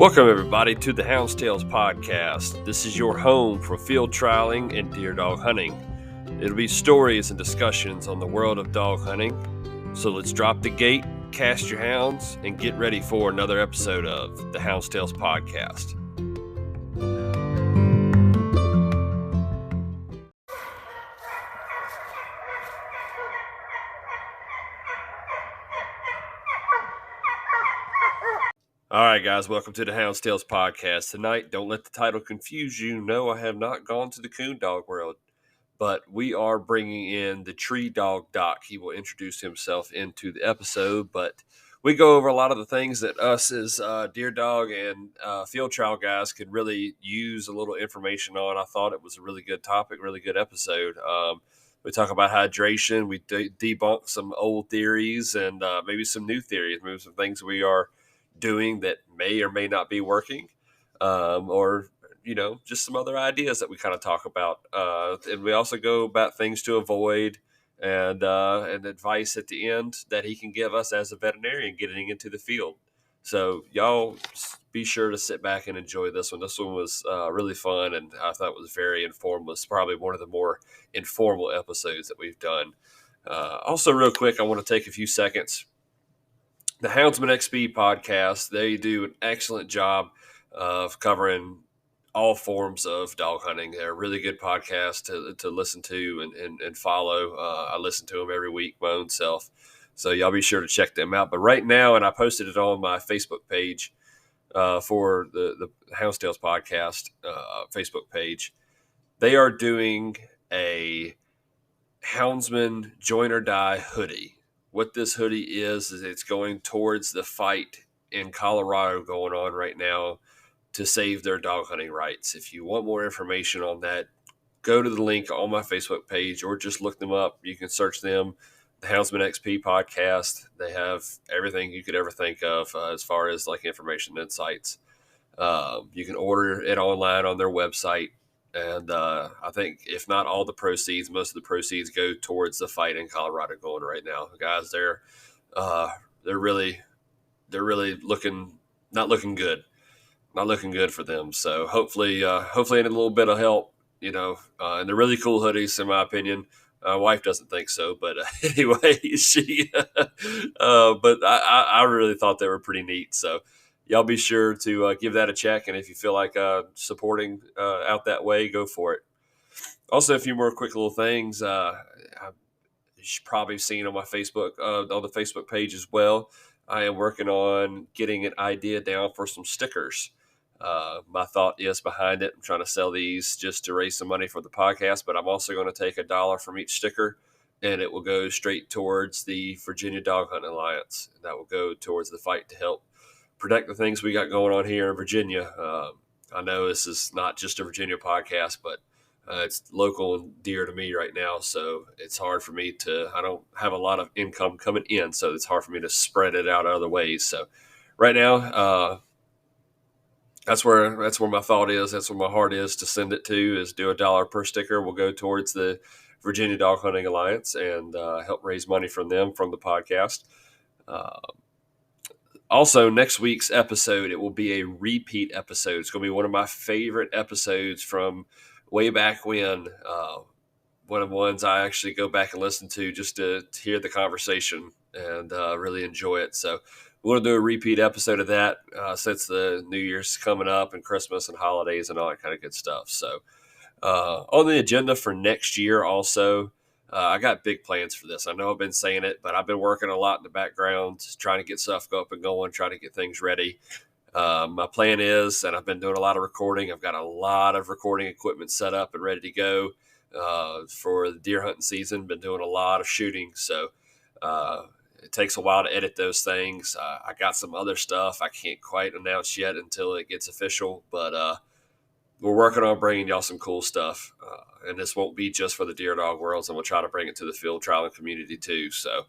Welcome, everybody, to the Hounds Tales podcast. This is your home for field trialing and deer dog hunting. It'll be stories and discussions on the world of dog hunting. So let's drop the gate, cast your hounds, and get ready for another episode of the Hounds Tales podcast. All right, guys, welcome to the Hounds Tales podcast. Tonight, don't let the title confuse you. No, I have not gone to the coon dog world, but we are bringing in the tree dog Doc. He will introduce himself into the episode, but we go over a lot of the things that us as deer dog and field trial guys could really use a little information on. I thought it was a really good topic, really good episode. We talk about hydration. We debunk some old theories and maybe some new theories, maybe some things we are doing that may or may not be working, or just some other ideas that we kind of talk about, and we also go about things to avoid and advice at the end that he can give us as a veterinarian getting into the field. So y'all be sure to sit back and enjoy this one. This one was really fun, and I thought it was very informal. It's probably one of the more informal episodes that we've done. Also, real quick, I want to take a few seconds. The Houndsman XP podcast, they do an excellent job of covering all forms of dog hunting. They're a really good podcast to listen to and follow. I listen to them every week my own self. So y'all be sure to check them out. But right now, and I posted it on my Facebook page for the Hounds Tales podcast Facebook page, they are doing a Houndsman Join or Die hoodie. What this hoodie is it's going towards the fight in Colorado going on right now to save their dog hunting rights. If you want more information on that, go to the link on my Facebook page or just look them up. You can search them, the Houndsman XP podcast. They have everything you could ever think of as far as like information and insights. You can order it online on their website. And I think if not all the proceeds, most of the proceeds go towards the fight in Colorado going right now. Guys, they're really not looking good for them. So hopefully in a little bit of help, and they're really cool hoodies in my opinion. My wife doesn't think so, but anyway, but I really thought they were pretty neat. So y'all be sure to give that a check. And if you feel like supporting out that way, go for it. Also, a few more quick little things. You've probably seen on my Facebook, on the Facebook page as well. I am working on getting an idea down for some stickers. My thought is behind it. I'm trying to sell these just to raise some money for the podcast, but I'm also going to take $1 from each sticker, and it will go straight towards the Virginia Dog Hunting Alliance. And that will go towards the fight to help protect the things we got going on here in Virginia. I know this is not just a Virginia podcast, but it's local and dear to me right now. So it's hard for me I don't have a lot of income coming in, so it's hard for me to spread it out other ways. So right now, that's where my thought is. That's where my heart is to send it to, is do $1 per sticker will go towards the Virginia Dog Hunting Alliance and help raise money from them from the podcast. Also, next week's episode, it will be a repeat episode. It's going to be one of my favorite episodes from way back when. One of the ones I actually go back and listen to just to hear the conversation and really enjoy it. So we're going to do a repeat episode of that since the New Year's coming up and Christmas and holidays and all that kind of good stuff. So on the agenda for next year also, I got big plans for this. I know I've been saying it, but I've been working a lot in the background, trying to get stuff up and going, trying to get things ready. My plan is, and I've been doing a lot of recording. I've got a lot of recording equipment set up and ready to go for the deer hunting season. Been doing a lot of shooting, so it takes a while to edit those things. I got some other stuff I can't quite announce yet until it gets official, but we're working on bringing y'all some cool stuff. And this won't be just for the deer dog worlds, and we'll try to bring it to the field trialing community too. So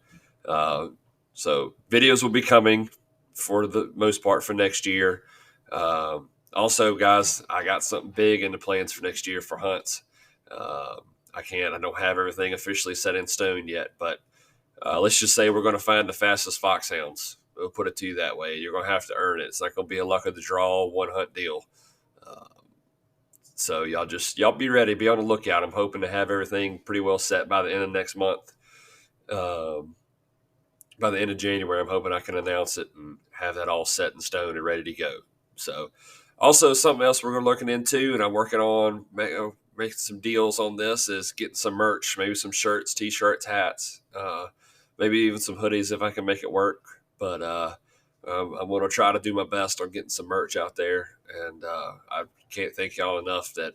videos will be coming for the most part for next year. Also, guys, I got something big in the plans for next year for hunts. I don't have everything officially set in stone yet, but let's just say we're going to find the fastest foxhounds We'll put it to you that way. You're going to have to earn it. It's not going to be a luck of the draw, one hunt deal. So y'all be ready. Be on the lookout. I'm hoping to have everything pretty well set by the end of next month. By the end of January, I'm hoping I can announce it and have that all set in stone and ready to go. So, also something else we're looking into, and I'm working on making some deals on this, is getting some merch, maybe some shirts, t-shirts, hats, maybe even some hoodies if I can make it work. But I'm going to try to do my best on getting some merch out there, and I can't thank y'all enough that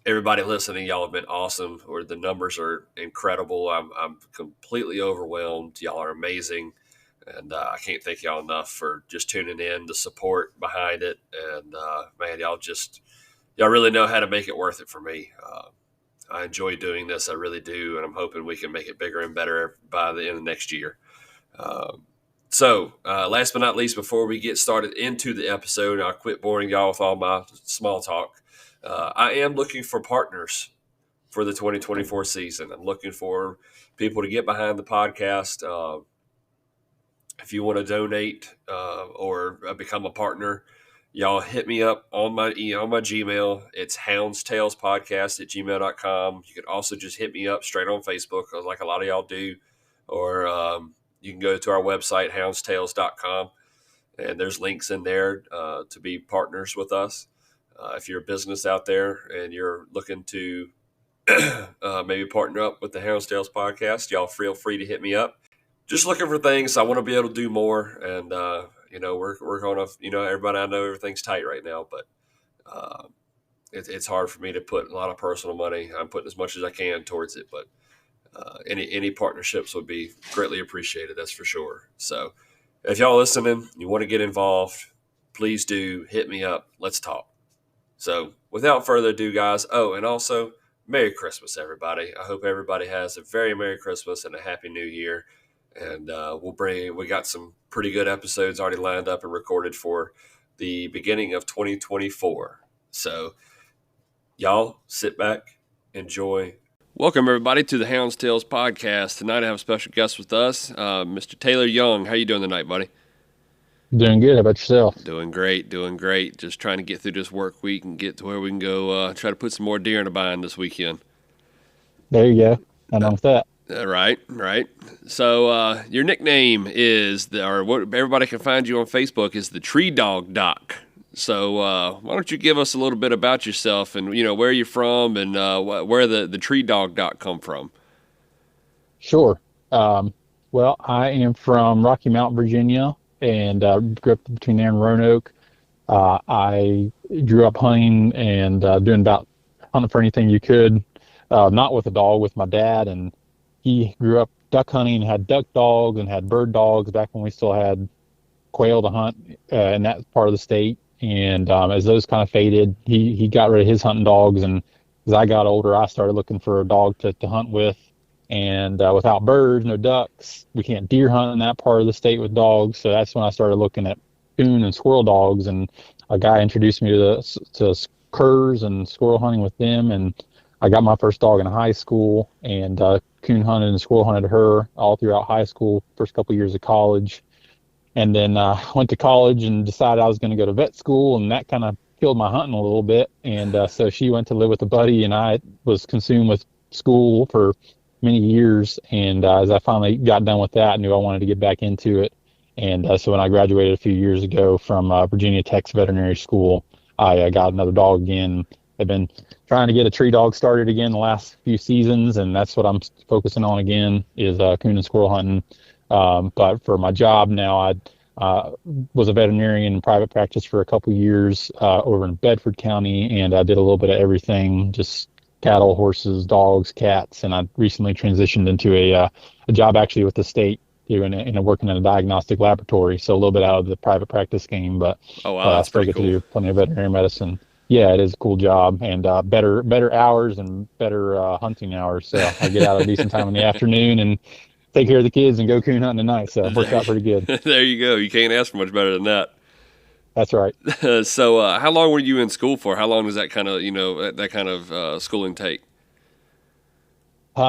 everybody listening, y'all have been awesome, or the numbers are incredible. I'm completely overwhelmed. Y'all are amazing. And I can't thank y'all enough for just tuning in, the support behind it. And man, y'all really know how to make it worth it for me. I enjoy doing this. I really do. And I'm hoping we can make it bigger and better by the end of next year. So last but not least, before we get started into the episode, I'll quit boring y'all with all my small talk. I am looking for partners for the 2024 season. I'm looking for people to get behind the podcast. If you want to donate or become a partner, y'all hit me up on my Gmail. It's houndstalspodcast@gmail.com. You can also just hit me up straight on Facebook, like a lot of y'all do, or you can go to our website, houndstales.com, and there's links in there to be partners with us. If you're a business out there and you're looking to maybe partner up with the Houndstales podcast, y'all feel free to hit me up. Just looking for things. I want to be able to do more, and we're going to, everybody, I know everything's tight right now, but it's hard for me to put a lot of personal money. I'm putting as much as I can towards it, but any partnerships would be greatly appreciated. That's for sure. So if y'all listening, you want to get involved, please do hit me up. Let's talk. So without further ado, guys, and also Merry Christmas, everybody. I hope everybody has a very Merry Christmas and a Happy New Year. And we got some pretty good episodes already lined up and recorded for the beginning of 2024. So y'all sit back, enjoy. Welcome, everybody, to the Hounds Tales podcast. Tonight I have a special guest with us, Mr. Taylor Young. How you doing tonight, buddy? Doing good. How about yourself? Doing great. Just trying to get through this work week and get to where we can go try to put some more deer in a bind this weekend. There you go. I'm on with that. Right. So your nickname is, or what everybody can find you on Facebook is the Tree Dog Doc. So why don't you give us a little bit about yourself and, where you're from and where the Tree Dog Doc come from? Sure. Well, I am from Rocky Mount, Virginia, and grew up between there and Roanoke. I grew up hunting and doing about hunting for anything you could, not with a dog, with my dad. And he grew up duck hunting, had duck dogs and had bird dogs back when we still had quail to hunt in that part of the state. And as those kind of faded, he got rid of his hunting dogs. And as I got older, I started looking for a dog to hunt with. And without birds, no ducks, we can't deer hunt in that part of the state with dogs. So that's when I started looking at coon and squirrel dogs. And a guy introduced me to curs and squirrel hunting with them. And I got my first dog in high school, and coon hunted and squirrel hunted her all throughout high school, first couple of years of college. And then went to college and decided I was going to go to vet school, and that kind of killed my hunting a little bit. And so she went to live with a buddy, and I was consumed with school for many years. And as I finally got done with that, I knew I wanted to get back into it. And so when I graduated a few years ago from Virginia Tech's veterinary school, I got another dog again. I've been trying to get a tree dog started again the last few seasons, and that's what I'm focusing on again is coon and squirrel hunting. But for my job now, I was a veterinarian in private practice for a couple years over in Bedford County, and I did a little bit of everything, just cattle, horses, dogs, cats. And I recently transitioned into a job actually with the state here working in a diagnostic laboratory. So a little bit out of the private practice game, but I still get to do plenty of veterinary medicine. Yeah, it is a cool job, and better hours and better hunting hours. So I get out a decent time in the afternoon and take care of the kids and go coon hunting at night. So it works out pretty good. There you go. You can't ask for much better than that. That's right. So how long were you in school for? How long does that kind of schooling take?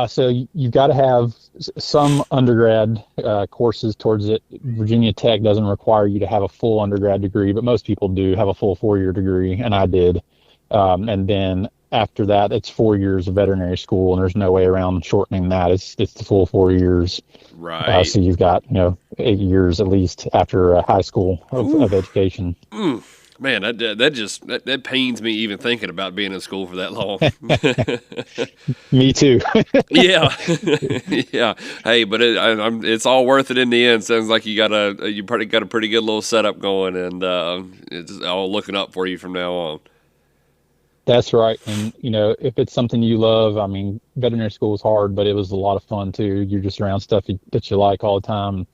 So you've got to have some undergrad courses towards it. Virginia Tech doesn't require you to have a full undergrad degree, but most people do have a full 4-year degree, and I did. And then after that, it's 4 years of veterinary school, and there's no way around shortening that. It's the full 4 years. Right. So you've got 8 years at least after high school of education. Man, that pains me even thinking about being in school for that long. Me too. Yeah, yeah. Hey, but it's all worth it in the end. Sounds like you probably got a pretty good little setup going, and it's all looking up for you from now on. That's right. And, if it's something you love, I mean, veterinary school was hard, but it was a lot of fun too. You're just around stuff that you like all the time.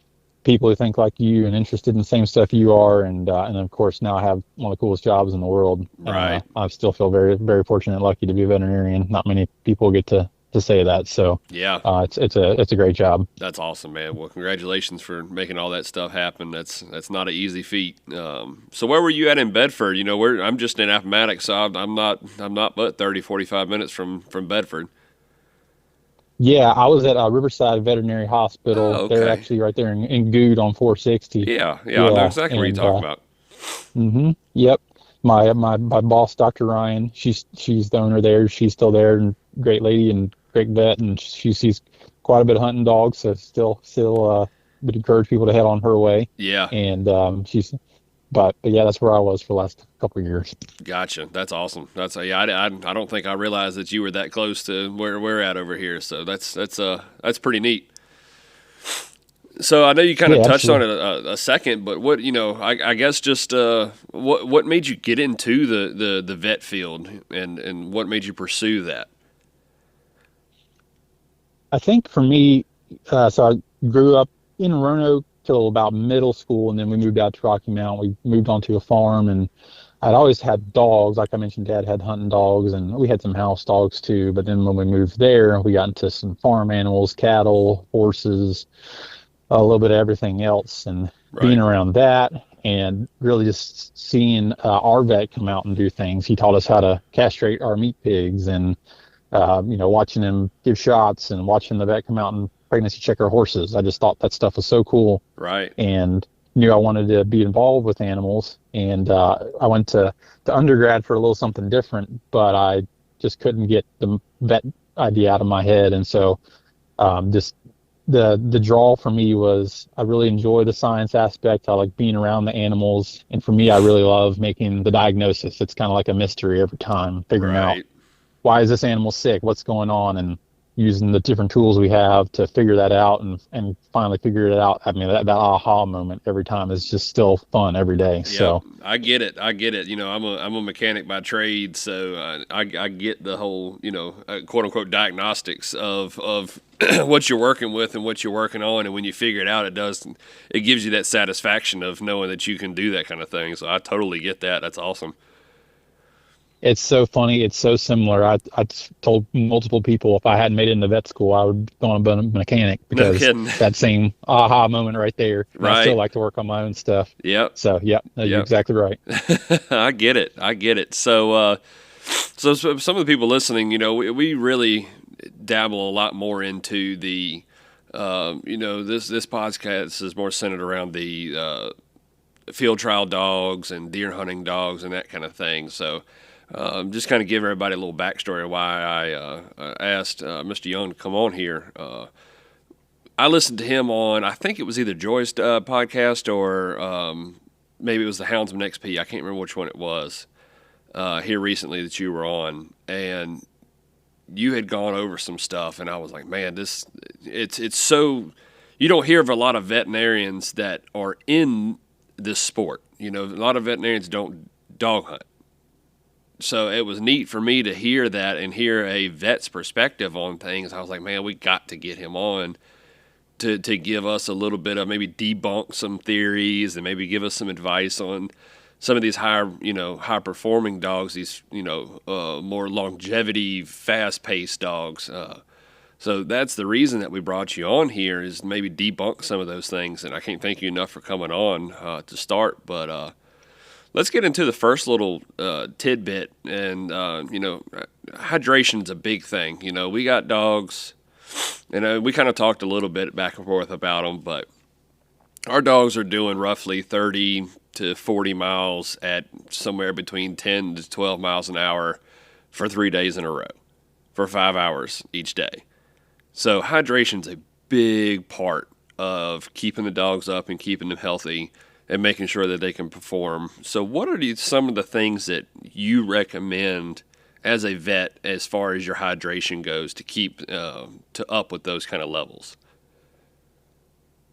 People who think like you and interested in the same stuff you are. And of course, now I have one of the coolest jobs in the world. Right. I still feel very, very fortunate and lucky to be a veterinarian. Not many people get to say that. So Yeah, it's a great job. that's awesome, man. Well, congratulations for making all that stuff happen. That's not an easy feat. So where were you at in Bedford? Where I'm just in Appomattox, so I'm not but 30, 45 minutes from Bedford. Yeah, I was at Riverside Veterinary Oh, Hospital. They're okay. actually right there in Good on 460. Yeah, I know Yeah, exactly what you're and talking about. yep. My boss, Dr. Ryan, she's the owner there. She's still there, and great lady and great vet, and she sees quite a bit of hunting dogs. So still would encourage people to head on her way. Yeah, And but yeah, that's where I was for the last couple of years. gotcha. That's awesome. Yeah. I don't think I realized that you were that close to where we're at over here. So that's pretty neat. So I know you kind of Yeah, touched on absolutely. it a second, but I guess just what made you get into the vet field, and what made you pursue that? I think for me, so I grew up in Roanoke till about middle school, and then we moved out to Rocky Mount. We moved onto a farm, and I'd always had dogs. Like I mentioned, Dad had hunting dogs, and we had some house dogs too. But then when we moved there, we got into some farm animals, cattle, horses, a little bit of everything else, and being Right, around that. And really just seeing our vet come out and do things. He taught us how to castrate our meat pigs, and watching him give shots and watching the vet come out and pregnancy check our horses. I just thought that stuff was so cool, right. and knew I wanted to be involved with animals. And I went to undergrad for a little something different, but I just couldn't get the vet idea out of my head. And so just the draw for me was I really enjoy the science aspect. I like being around the animals, and for me, I really love making the diagnosis. It's kind of like a mystery every time, figuring out Right. why is this animal sick? What's going on? And using the different tools we have to figure that out and finally figure it out. I mean, that aha moment every time is just still fun every day. Yep, So I get it. I get it. I'm a mechanic by trade, so I get the whole quote unquote diagnostics of what you're working with and what you're working on, and when you figure it out, it gives you that satisfaction of knowing that you can do that kind of thing. So I totally get that. That's awesome. it's so funny. It's so similar. I told multiple people if I hadn't made it into vet school, I would go on a mechanic No because kidding. that same aha moment right there. And I still Right. like to work on my own stuff. Yep. So, yeah, no, you're Yep. exactly right. I get it. I get it. So some of the people listening, we really dabble a lot more into the, this podcast is more centered around the field trial dogs and deer hunting dogs and that kind of thing. So just kind of give everybody a little backstory of why I asked Mr. Young to come on here. I listened to him on, I think it was either Joy's podcast or maybe it was the Houndsman XP. I can't remember which one it was here recently that you were on, and you had gone over some stuff, and I was like, man, it's so you don't hear of a lot of veterinarians that are in this sport. A lot of veterinarians don't dog hunt. So it was neat for me to hear that and hear a vet's perspective on things. I was like, man, we got to get him on to give us a little bit of maybe debunk some theories and maybe give us some advice on some of these high performing dogs, these, more longevity, fast paced dogs. So that's the reason that we brought you on here is maybe debunk some of those things. And I can't thank you enough for coming on to start. But let's get into the first little tidbit. And, hydration's a big thing. We got dogs And we kind of talked a little bit back and forth about them, but our dogs are doing roughly 30 to 40 miles at somewhere between 10 to 12 miles an hour for 3 days in a row for 5 hours each day. So hydration's a big part of keeping the dogs up and keeping them healthy and making sure that they can perform. So what are some of the things that you recommend as a vet as far as your hydration goes to keep to up with those kind of levels?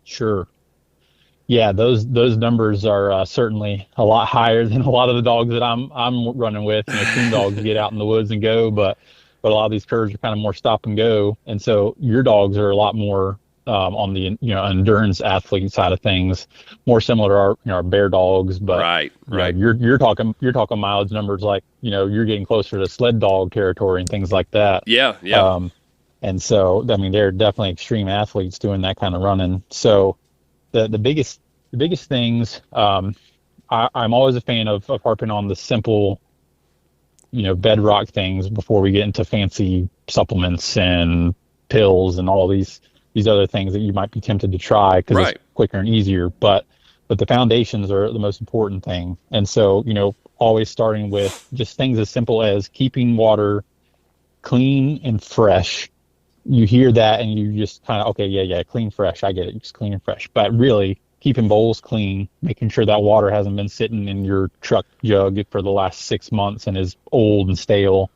Sure. Yeah, those numbers are certainly a lot higher than a lot of the dogs that I'm running with. Coon dogs get out in the woods and go, but a lot of these curs are kind of more stop and go, and so your dogs are a lot more on the endurance athlete side of things, more similar to our bear dogs. But Right, right. you're talking mileage numbers like you're getting closer to sled dog territory and things like that. Yeah, yeah. Um, and so I mean they're definitely extreme athletes doing that kind of running. So the biggest things, I'm always a fan of harping on the simple, bedrock things before we get into fancy supplements and pills and all these other things that you might be tempted to try because Right. it's quicker and easier. But the foundations are the most important thing. And so, always starting with just things as simple as keeping water clean and fresh. You hear that and you just kind of, okay, yeah, clean, fresh. I get it. Just clean and fresh. But really keeping bowls clean, making sure that water hasn't been sitting in your truck jug for the last 6 months and is old and stale.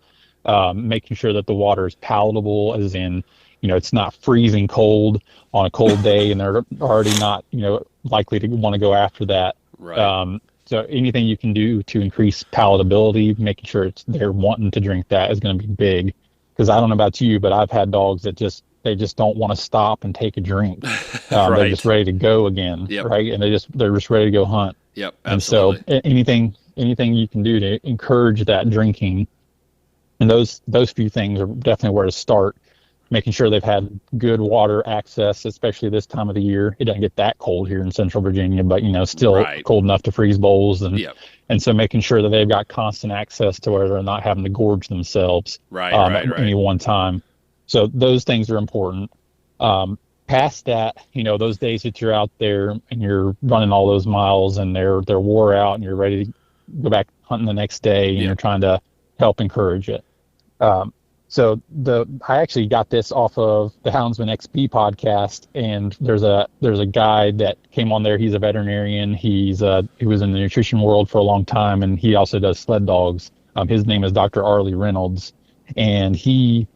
Making sure that the water is palatable, as in, it's not freezing cold on a cold day and they're already not, likely to want to go after that. Right. So anything you can do to increase palatability, making sure they're wanting to drink that is going to be big. Because I don't know about you, but I've had dogs that they just don't want to stop and take a drink. They're Right. just ready to go again, Yep. right? And they're just ready to go hunt. Yep, And so absolutely. anything you can do to encourage that drinking, and those few things are definitely where to start. Making sure they've had good water access, especially this time of the year. It doesn't get that cold here in Central Virginia, but still Right. cold enough to freeze bowls, Yep. and so making sure that they've got constant access to where they're not having to gorge themselves Right, at any right. one time. So those things are important. Past that, those days that you're out there and you're running all those miles and they're wore out and you're ready to go back hunting the next day and Yep. you're trying to help encourage it. Um, so I actually got this off of the Houndsman XP podcast, and there's a guy that came on there. He's a veterinarian. He was in the nutrition world for a long time, and he also does sled dogs. His name is Dr. Arlie Reynolds, and he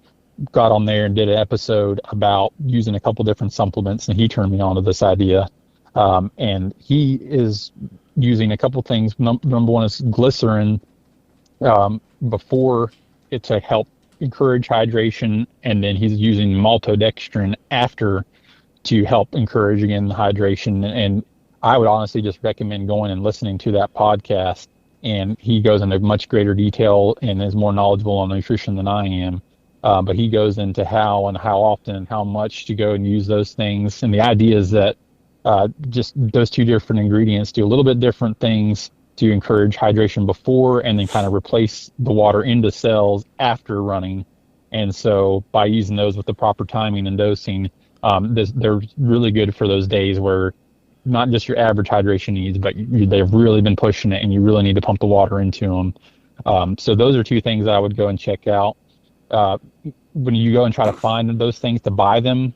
got on there and did an episode about using a couple different supplements, and he turned me on to this idea. And he is using a couple things. Number one is glycerin before it to help encourage hydration, and then he's using maltodextrin after to help encourage again the hydration. And I would honestly just recommend going and listening to that podcast. And he goes into much greater detail and is more knowledgeable on nutrition than I am. But he goes into how and how often and how much to go and use those things. And the idea is that just those two different ingredients do a little bit different things to encourage hydration before and then kind of replace the water into cells after running. And so by using those with the proper timing and dosing, they're really good for those days where not just your average hydration needs, but they've really been pushing it and you really need to pump the water into them. So those are two things I would go and check out. When you go and try to find those things to buy them,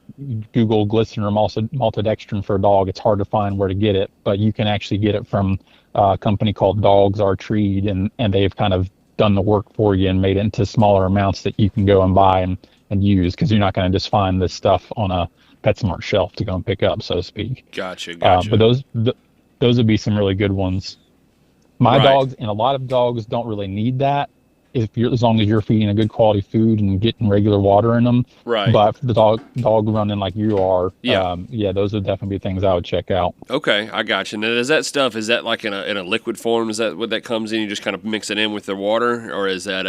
Google glycerin or maltodextrin for a dog. It's hard to find where to get it, but you can actually get it from a company called Dogs Are Treed, and they've kind of done the work for you and made it into smaller amounts that you can go and buy and use, because you're not going to just find this stuff on a PetSmart shelf to go and pick up, so to speak. Gotcha. But those would be some really good ones. My Right. dogs, and a lot of dogs don't really need that as long as you're feeding a good quality food and getting regular water in them. Right. But for the dog running like you are, Yeah. those would definitely be things I would check out. Okay, I got you. Now, is that like in a liquid form? Is that what that comes in? You just kind of mix it in with the water, or is that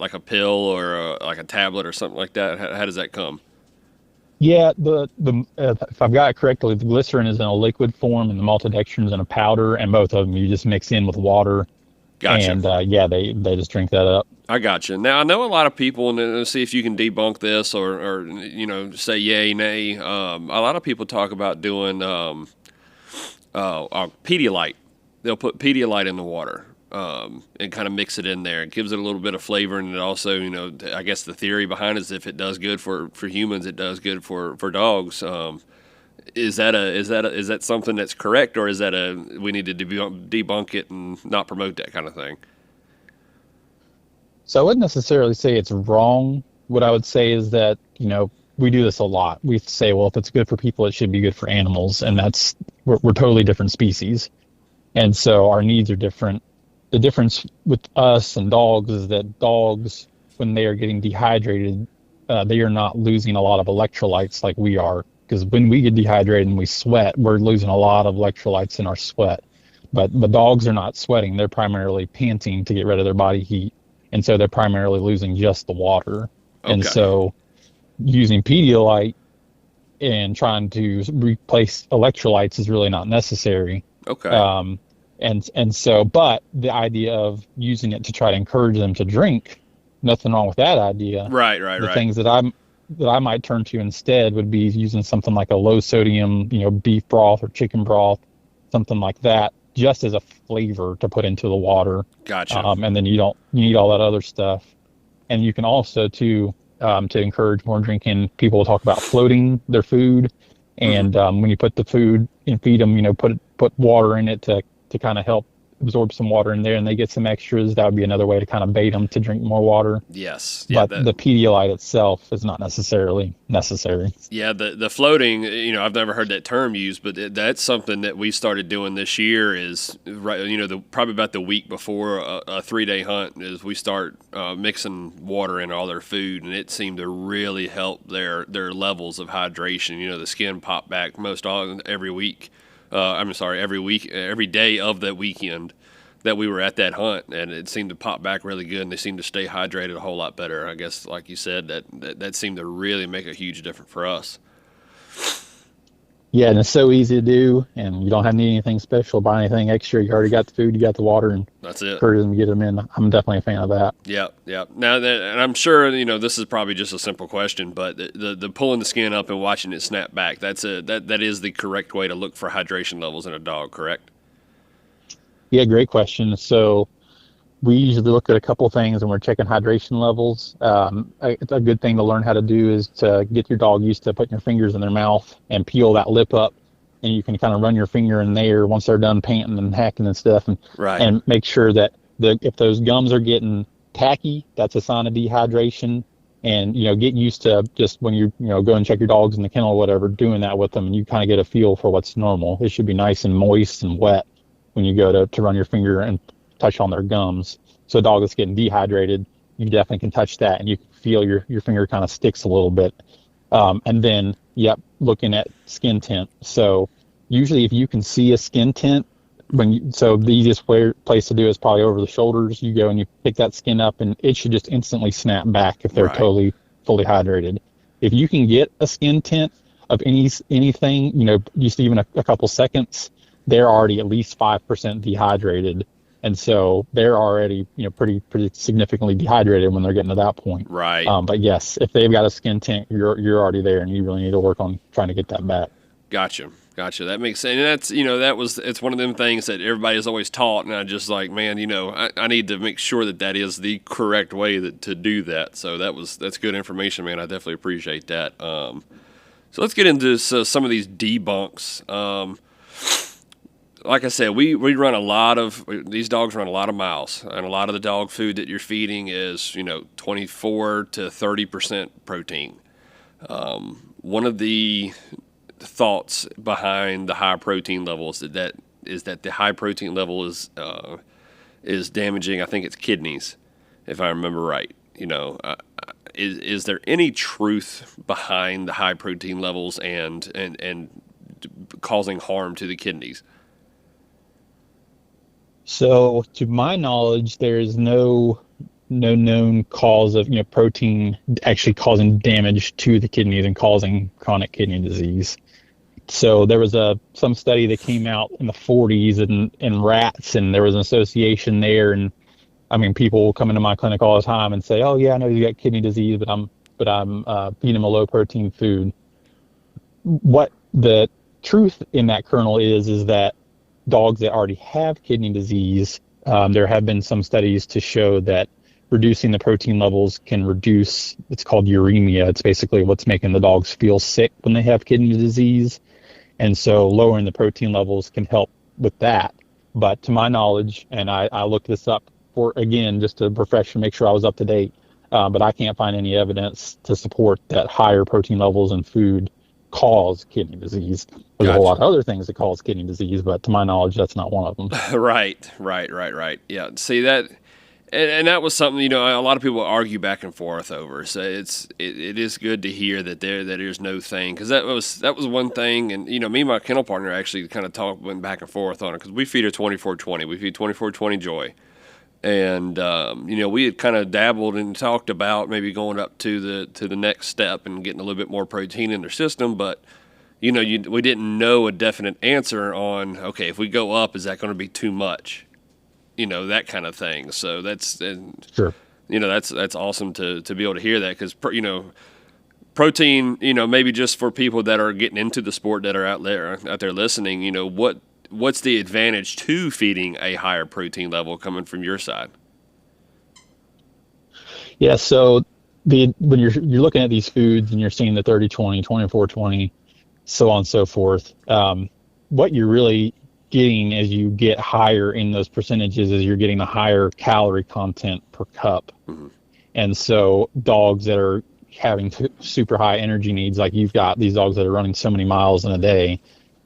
like a pill or like a tablet or something like that? How does that come? Yeah, if I've got it correctly, the glycerin is in a liquid form and the maltodextrin is in a powder, and both of them you just mix in with water. Gotcha. and they just drink that up. I gotcha. Now I know a lot of people, and let's see if you can debunk this or say yay nay. A lot of people talk about doing Pedialyte. They'll put Pedialyte in the water and kind of mix it in there. It gives it a little bit of flavor, and it also, I guess the theory behind it is if it does good for humans, it does good for dogs. Is that something that's correct, or is that we need to debunk it and not promote that kind of thing? So I wouldn't necessarily say it's wrong. What I would say is that, we do this a lot. We say, well, if it's good for people, it should be good for animals. And we're totally different species. And so our needs are different. The difference with us and dogs is that dogs, when they are getting dehydrated, they are not losing a lot of electrolytes like we are. Because when we get dehydrated and we sweat, we're losing a lot of electrolytes in our sweat. But dogs are not sweating. They're primarily panting to get rid of their body heat. And so they're primarily losing just the water. Okay. And so using Pedialyte and trying to replace electrolytes is really not necessary. Okay. But the idea of using it to try to encourage them to drink, nothing wrong with that idea. Right. The things that I might turn to instead would be using something like a low sodium, beef broth or chicken broth, something like that, just as a flavor to put into the water. Gotcha. And then you need all that other stuff. And you can also to encourage more drinking, people will talk about floating their food. And when you put the food and feed them, put water in it to kind of help absorb some water in there, and they get some extras. That would be another way to kind of bait them to drink more water. Yes. Yeah, but the Pedialyte itself is not necessarily necessary. Yeah, the floating, I've never heard that term used, but that's something that we started doing this year is, right, probably about the week before a 3-day hunt is we start mixing water in all their food, and it seemed to really help their levels of hydration. The skin popped back every week. Every day of that weekend that we were at that hunt, and it seemed to pop back really good, and they seemed to stay hydrated a whole lot better. I guess, like you said, that seemed to really make a huge difference for us. Yeah, and it's so easy to do, and you don't have to need anything special, buy anything extra. You already got the food, you got the water, and that's it. Encourage them to get them in. I'm definitely a fan of that. Yeah. Now, and I'm sure this is probably just a simple question, but the pulling the skin up and watching it snap back, that is the correct way to look for hydration levels in a dog, correct? Yeah, great question. So we usually look at a couple things when we're checking hydration levels. A good thing to learn how to do is to get your dog used to putting your fingers in their mouth and peel that lip up, and you can kind of run your finger in there once they're done panting and hacking and stuff, and make sure that if those gums are getting tacky, that's a sign of dehydration. And get used to just when you go and check your dogs in the kennel or whatever, doing that with them, and you kind of get a feel for what's normal. It should be nice and moist and wet when you go to run your finger and touch on their gums. So a dog that's getting dehydrated, you definitely can touch that, and you can feel your finger kind of sticks a little bit. And then, looking at skin tint. So usually if you can see a skin tint, so the easiest place to do is probably over the shoulders. You go and you pick that skin up, and it should just instantly snap back if they're totally fully hydrated. If you can get a skin tint of anything, just even a couple seconds, they're already at least 5% dehydrated. And so they're already, pretty significantly dehydrated when they're getting to that point. Right. But yes, if they've got a skin tint, you're already there, and you really need to work on trying to get that back. Gotcha. That makes sense. And that's, it's one of them things that everybody's always taught. And I just like, man, I need to make sure that is the correct way to do that. So that's good information, man. I definitely appreciate that. So let's get into some of these debunks. Like I said, we run these dogs run a lot of miles, and a lot of the dog food that you're feeding is, 24 to 30% protein. One of the thoughts behind the high protein levels is that the high protein level is damaging, I think it's kidneys, if I remember right. Is there any truth behind the high protein levels and causing harm to the kidneys? So, to my knowledge, there is no known cause of protein actually causing damage to the kidneys and causing chronic kidney disease. So there was some study that came out in the 40s in rats, and there was an association there. And I mean, people will come into my clinic all the time and say, "Oh yeah, I know you got kidney disease, but I'm feeding them a low protein food." What the truth in that kernel is that dogs that already have kidney disease, there have been some studies to show that reducing the protein levels can reduce, it's called uremia. It's basically what's making the dogs feel sick when they have kidney disease. And so lowering the protein levels can help with that. But to my knowledge, and I looked this up for, again, just to refresh and make sure I was up to date, but I can't find any evidence to support that higher protein levels in food cause kidney disease. There's a whole lot of other things that cause kidney disease, but to my knowledge, that's not one of them. Right. Yeah. See that, and that was something, a lot of people argue back and forth over. So it is good to hear that there's no thing, because that was one thing, and me and my kennel partner actually kind of went back and forth on it, because we feed her 24/20. We feed 24/20 Joy. And we had kind of dabbled and talked about maybe going up to the next step and getting a little bit more protein in their system, but we didn't know a definite answer on, okay, if we go up, is that going to be too much? That kind of thing. So Sure. That's awesome to be able to hear that, because protein, maybe just for people that are getting into the sport that are out there listening, what's the advantage to feeding a higher protein level coming from your side? Yeah, so when you're looking at these foods and you're seeing the 30/20, 24/20, so on and so forth, what you're really getting as you get higher in those percentages is you're getting a higher calorie content per cup. Mm-hmm. And so dogs that are having super high energy needs, like you've got these dogs that are running so many miles in a day,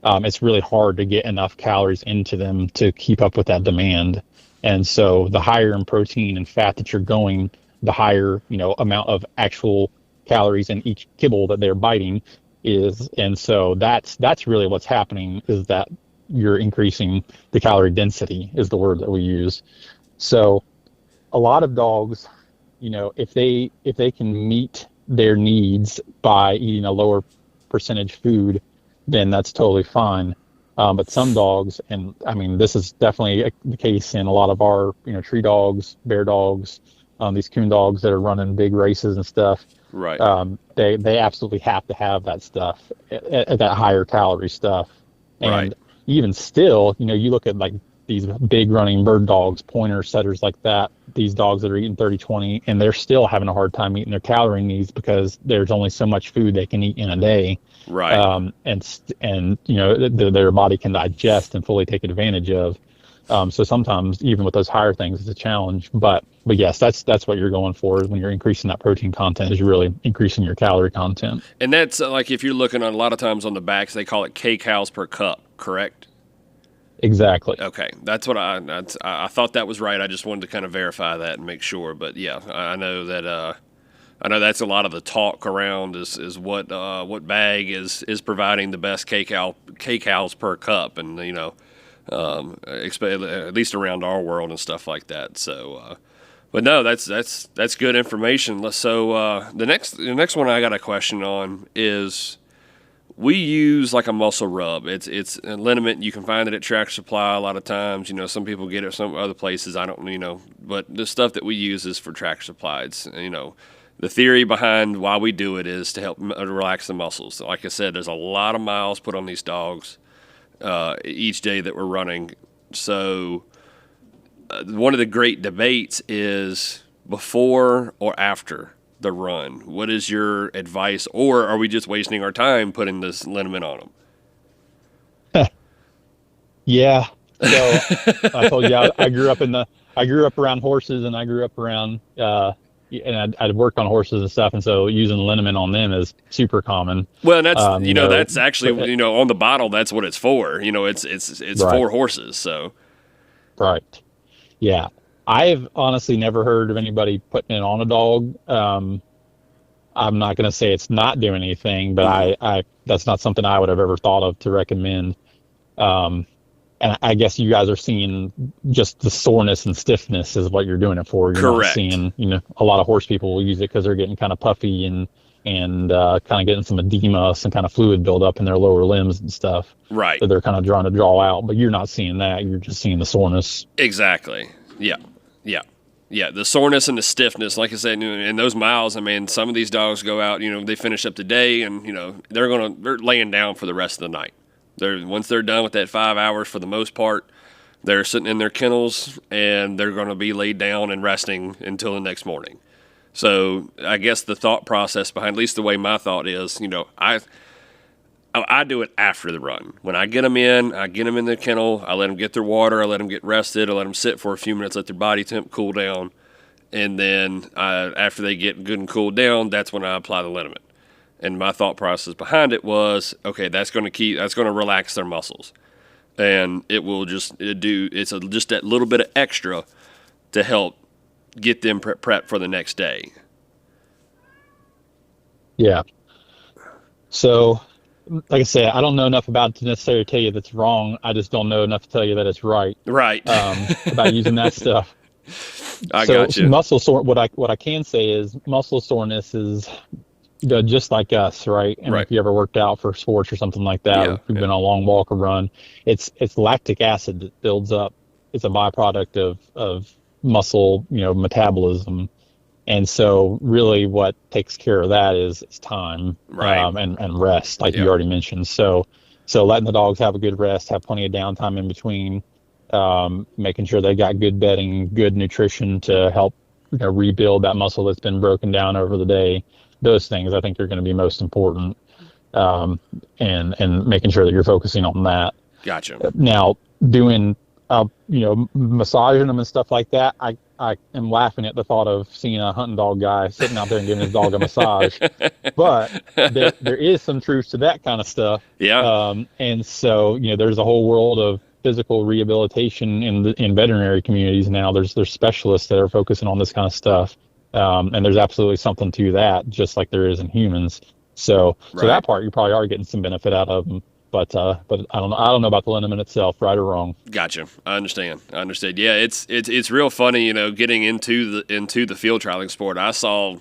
it's really hard to get enough calories into them to keep up with that demand. And so the higher in protein and fat that you're going, the higher, amount of actual calories in each kibble that they're biting is. And so that's really what's happening, is that you're increasing the calorie density is the word that we use. So a lot of dogs, if they can meet their needs by eating a lower percentage food, then that's totally fine. But some dogs, and I mean, this is definitely the case in a lot of our, tree dogs, bear dogs, these coon dogs that are running big races and stuff. Right. They absolutely have to have that stuff, at that higher calorie stuff. And right. Even still, you look at like these big running bird dogs, pointers, setters like that, these dogs that are eating 30/20, and they're still having a hard time meeting their calorie needs because there's only so much food they can eat in a day. Right. And their body can digest and fully take advantage of. So sometimes even with those higher things, it's a challenge. But yes, that's what you're going for when you're increasing that protein content, is you're really increasing your calorie content. And that's like, if you're looking on, a lot of times on the backs, they call it kcals per cup, correct? Exactly. Okay, that's what I thought that was right. I just wanted to kind of verify that and make sure. But yeah, I know that I know that's a lot of the talk around is what bag is providing the best kcals per cup, and at least around our world and stuff like that. So, but no, that's good information. So the next one I got a question on is, we use like a muscle rub. It's a liniment. You can find it at Tractor Supply a lot of times. Some people get it some other places. I don't, but the stuff that we use is for Tractor Supply. It's, the theory behind why we do it is to help relax the muscles. Like I said, there's a lot of miles put on these dogs each day that we're running. So one of the great debates is before or after the run. What is your advice, or are we just wasting our time putting this liniment on them? Yeah. So I told you I grew up around horses, and I grew up around and I'd worked on horses and stuff, and so using liniment on them is super common. Well, and that's that's actually on the bottle, that's what it's for. It's right. For horses. So right. Yeah. I've honestly never heard of anybody putting it on a dog. I'm not going to say it's not doing anything, but I that's not something I would have ever thought of to recommend. And I guess you guys are seeing just the soreness and stiffness is what you're doing it for. You're Correct. Not seeing, a lot of horse people will use it because they're getting kind of puffy and and kind of getting some edema, some kind of fluid buildup in their lower limbs and stuff. Right. That they're kind of trying to draw out, but you're not seeing that. You're just seeing the soreness. Exactly. Yeah. Yeah. Yeah. The soreness and the stiffness, like I said, in those miles, I mean, some of these dogs go out, they finish up the day and, they're laying down for the rest of the night. Once they're done with that 5 hours for the most part, they're sitting in their kennels and they're going to be laid down and resting until the next morning. So I guess the thought process behind, at least the way my thought is, I do it after the run. When I get them in the kennel, I let them get their water, I let them get rested, I let them sit for a few minutes, let their body temp cool down, and then after they get good and cooled down, that's when I apply the liniment. And my thought process behind it was, okay, that's going to relax their muscles, and it will just that little bit of extra to help get them prep for the next day. Yeah. So, like I said, I don't know enough about it to necessarily tell you that's wrong. I just don't know enough to tell you that it's right. Right. About using that stuff. I got you. Muscle sore. What I can say is muscle soreness is just like us, right? And right. If you ever worked out for sports or something like that, or if you've been on a long walk or run, it's lactic acid that builds up. It's a byproduct of muscle, metabolism. And so really what takes care of that is time, right. And rest, like you already mentioned. So letting the dogs have a good rest, have plenty of downtime in between, making sure they got good bedding, good nutrition to help rebuild that muscle that's been broken down over the day. Those things I think are going to be most important, and making sure that you're focusing on that. Gotcha. Now, doing massaging them and stuff like that, I am laughing at the thought of seeing a hunting dog guy sitting out there and giving his dog a massage. But there is some truth to that kind of stuff. Yeah. And so, there's a whole world of physical rehabilitation in veterinary communities now. There's specialists that are focusing on this kind of stuff. And there's absolutely something to that, just like there is in humans. So that part, you probably are getting some benefit out of them. But I don't know about the liniment itself, right or wrong. Gotcha. I understand. Yeah, it's real funny, getting into the field trialing sport. I saw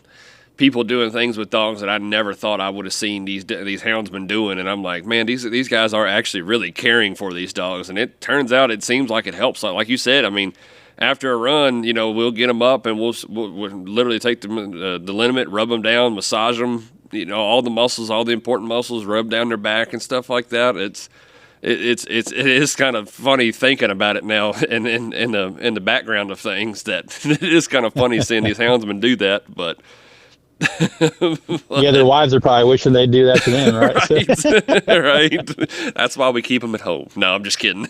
people doing things with dogs that I never thought I would have seen these houndsmen doing, and I'm like, man, these guys are actually really caring for these dogs, and it turns out it seems like it helps. Like you said, I mean, after a run, we'll get them up and we'll literally take the liniment, rub them down, massage them. All the muscles, all the important muscles, rub down their back and stuff like that. It is kind of funny thinking about it now, and in the background of things, that it is kind of funny seeing these houndsmen do that. But yeah, their wives are probably wishing they'd do that to them, right? Right. That's why we keep them at home. No, I'm just kidding.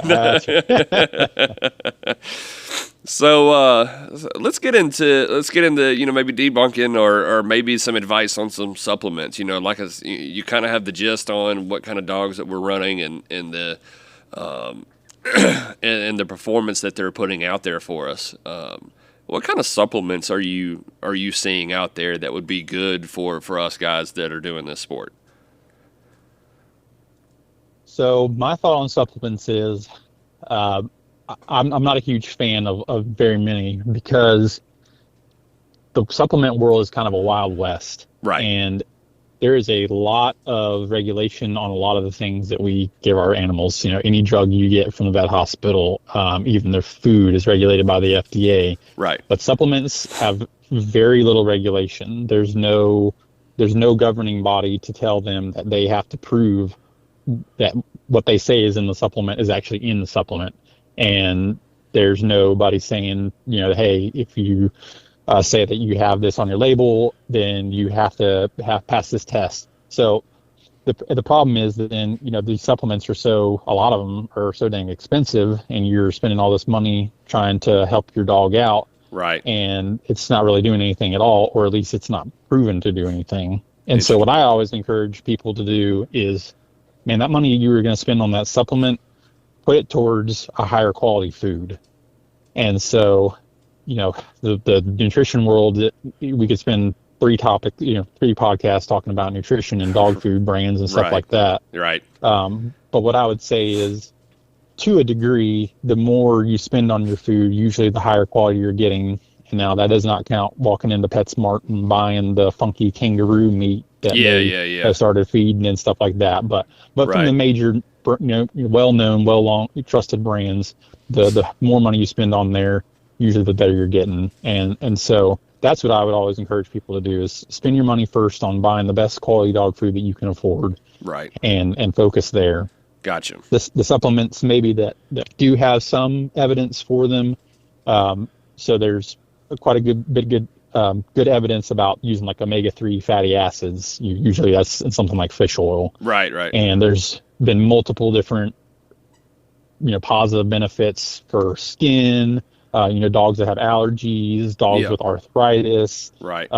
So let's get into maybe debunking or maybe some advice on some supplements. Like you kind of have the gist on what kind of dogs that we're running and the and the performance that they're putting out there for us. What kind of supplements are you seeing out there that would be good for us guys that are doing this sport? So my thought on supplements is, I'm not a huge fan of very many, because the supplement world is kind of a wild west. Right. And there is a lot of regulation on a lot of the things that we give our animals. Any drug you get from the vet hospital, even their food is regulated by the FDA. Right. But supplements have very little regulation. There's no governing body to tell them that they have to prove that what they say is in the supplement is actually in the supplement. And there's nobody saying, hey, if you say that you have this on your label, then you have to pass this test. So the problem is that then, these supplements a lot of them are so dang expensive, and you're spending all this money trying to help your dog out. Right. And it's not really doing anything at all, or at least it's not proven to do anything. And so what I always encourage people to do is, man, that money you were going to spend on that supplement, put it towards a higher quality food. And so, the nutrition world, we could spend three podcasts talking about nutrition and dog food brands and stuff like that. Right. But what I would say is, to a degree, the more you spend on your food, usually the higher quality you're getting. And now that does not count walking into PetSmart and buying the funky kangaroo meat that Yeah, may yeah, yeah. have started feeding and stuff like that. But from Right. the major, well-known, well-long, trusted brands, the more money you spend on there, usually the better you're getting. And so that's what I would always encourage people to do is spend your money first on buying the best quality dog food that you can afford, Right. and focus there. Gotcha. The supplements maybe that do have some evidence for them. So there's quite a good evidence about using like omega-3 fatty acids. Usually that's in something like fish oil. Right, right. And there's been multiple different positive benefits for skin. Dogs that have allergies, dogs Yeah. with arthritis, Right.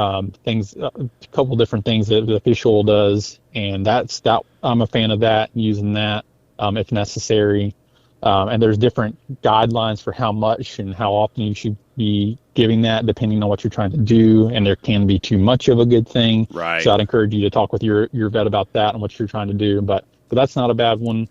things, a couple different things that the fish oil does, and that I'm a fan of that, using that if necessary. And there's different guidelines for how much and how often you should be giving that, depending on what you're trying to do. And there can be too much of a good thing. Right. So I'd encourage you to talk with your vet about that and what you're trying to do. But that's not a bad one.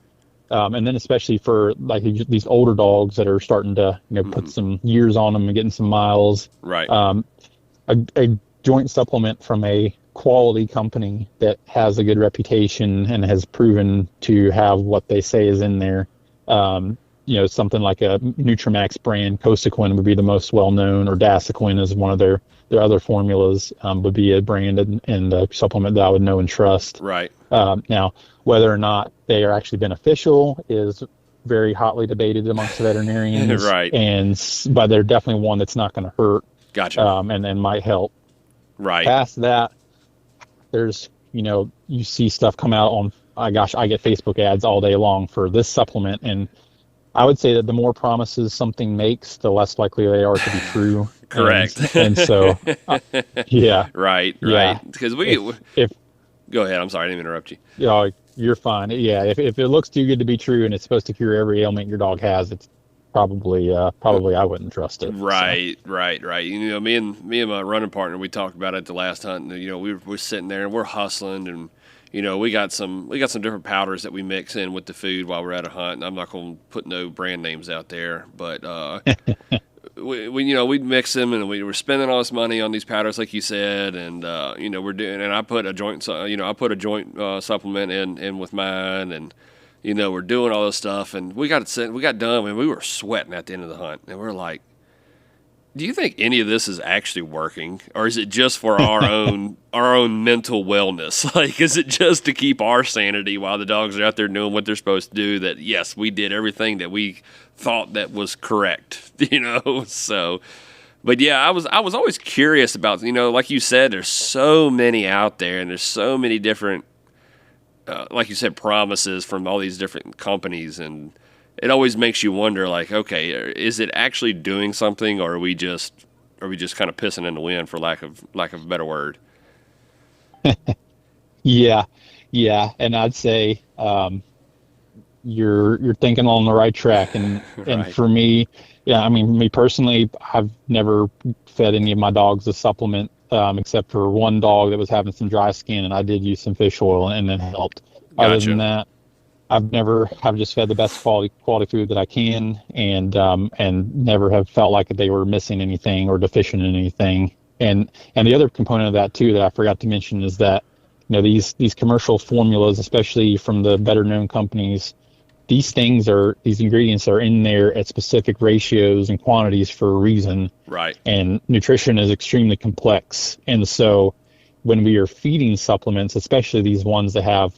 And then especially for like these older dogs that are starting to put some years on them and getting some miles, Right. a joint supplement from a quality company that has a good reputation and has proven to have what they say is in there. Something like a Nutramax brand, Cosequin would be the most well-known, or Dasequin is one of their other formulas, would be a brand and a supplement that I would know and trust. Right. Now, whether or not they are actually beneficial is very hotly debated amongst veterinarians. Right. But they're definitely one that's not going to hurt. Gotcha. And might help. Right. Past that, there's, you see stuff come out on, I get Facebook ads all day long for this supplement. And I would say that the more promises something makes, the less likely they are to be true. Correct. And so, yeah. Right. Yeah. Because if go ahead. I'm sorry. I didn't mean to interrupt you. You're fine. Yeah. If it looks too good to be true and it's supposed to cure every ailment your dog has, it's probably I wouldn't trust it. Right, so. Right. Me and my running partner, we talked about it the last hunt. And, we're sitting there and we're hustling, and we got some different powders that we mix in with the food while we're at a hunt. And I'm not going to put no brand names out there, but we'd mix them, and we were spending all this money on these powders, like you said, and we're doing. And I put a joint, supplement in with mine, and we're doing all this stuff, and we got done, and we were sweating at the end of the hunt, and we're like, do you think any of this is actually working, or is it just for our own mental wellness? Like, is it just to keep our sanity while the dogs are out there doing what they're supposed to do? That yes, we did everything that we thought that was correct, So, but yeah, I was always curious about, like you said, there's so many out there, and there's so many different, like you said, promises from all these different companies, and it always makes you wonder, like, okay, is it actually doing something, or are we just kind of pissing in the wind, for lack of a better word? Yeah, and I'd say you're thinking on the right track, and Right. And for me, yeah, I mean, me personally, I've never fed any of my dogs a supplement, except for one dog that was having some dry skin, and I did use some fish oil, and it helped. Gotcha. Other than that, I've just fed the best quality food that I can, and never have felt like they were missing anything or deficient in anything. And the other component of that too that I forgot to mention is that these commercial formulas, especially from the better known companies, these ingredients are in there at specific ratios and quantities for a reason. Right. And nutrition is extremely complex, and so when we are feeding supplements, especially these ones that have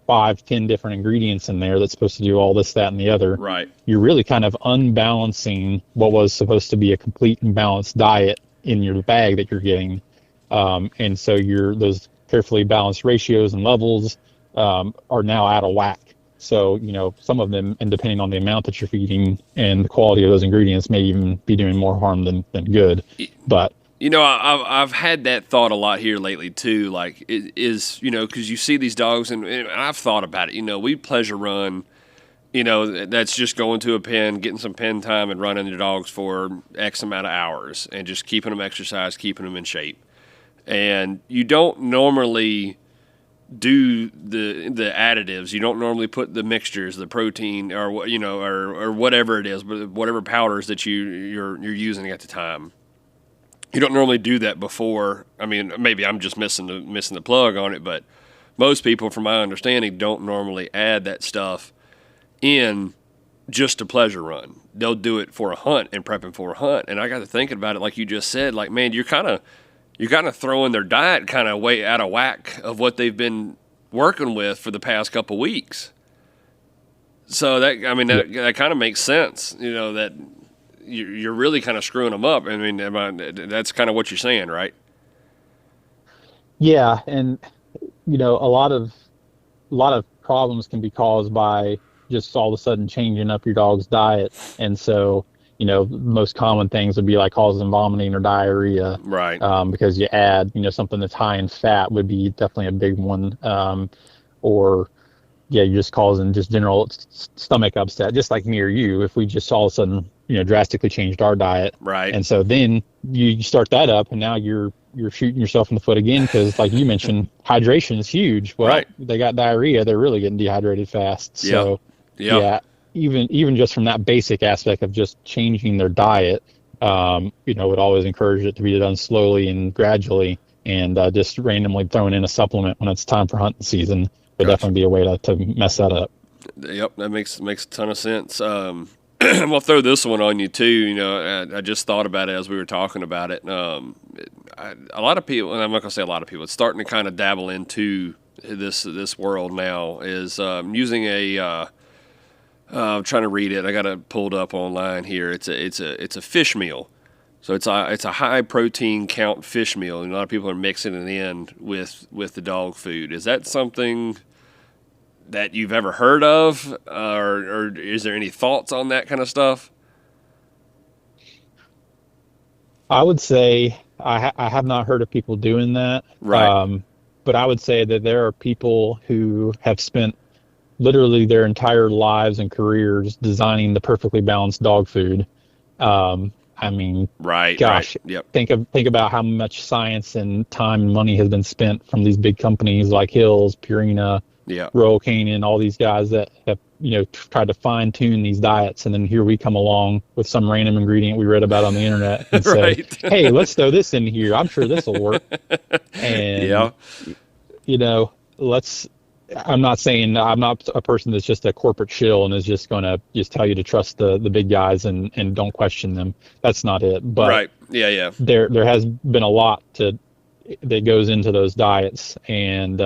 5-10 different ingredients in there that's supposed to do all this, that, and the other. Right. You're really kind of unbalancing what was supposed to be a complete and balanced diet in your bag that you're getting. And so those carefully balanced ratios and levels are now out of whack. So, some of them, and depending on the amount that you're feeding and the quality of those ingredients, may even be doing more harm than good. But I've had that thought a lot here lately too. Like, because you see these dogs, and I've thought about it. We pleasure run, that's just going to a pen, getting some pen time, and running the dogs for X amount of hours, and just keeping them exercised, keeping them in shape. And you don't normally do the additives. You don't normally put the mixtures, the protein, or or whatever it is, but whatever powders that you're using at the time. You don't normally do that before. I mean, maybe I'm just missing the plug on it, but most people, from my understanding, don't normally add that stuff in just a pleasure run. They'll do it for a hunt and prepping for a hunt. And I got to thinking about it, like you just said, like, man, you're kind of throwing their diet kind of way out of whack of what they've been working with for the past couple weeks. So that kind of makes sense, that you're really kind of screwing them up. I mean, that's kind of what you're saying, right? Yeah, and a lot of problems can be caused by just all of a sudden changing up your dog's diet. And so, most common things would be like causing vomiting or diarrhea. Right. Because you add, something that's high in fat would be definitely a big one. Or, yeah, you're just causing just general stomach upset, just like me or you, if we just all of a sudden, drastically changed our diet. Right. And so then you start that up, and now you're shooting yourself in the foot again, because like you mentioned, hydration is huge. Well, right. They got diarrhea, they're really getting dehydrated fast. So yeah, even just from that basic aspect of just changing their diet, would always encourage it to be done slowly and gradually, and just randomly throwing in a supplement when it's time for hunting season would definitely be a way to mess that up. Yep, that makes a ton of sense. I'm gonna throw this one on you too. I just thought about it as we were talking about it. A lot of people, and I'm not gonna say a lot of people, it's starting to kind of dabble into this world now. Is using I'm trying to read it. I got it pulled up online here. It's a fish meal. So it's a high protein count fish meal, and a lot of people are mixing it in with the dog food. Is that something that you've ever heard of, or is there any thoughts on that kind of stuff? I would say I have not heard of people doing that. Right. But I would say that there are people who have spent literally their entire lives and careers designing the perfectly balanced dog food. I mean, right. Gosh, right. Yep. think about how much science and time and money has been spent from these big companies like Hills, Purina, Yep. Royal Canin, all these guys that have tried to fine tune these diets, and then here we come along with some random ingredient we read about on the internet and right. say, "Hey, let's throw this in here. I'm sure this will work." And let's. I'm not saying I'm not a person that's just a corporate shill and is just going to just tell you to trust the big guys and don't question them. That's not it. But right. Yeah. There has been a lot that goes into those diets, and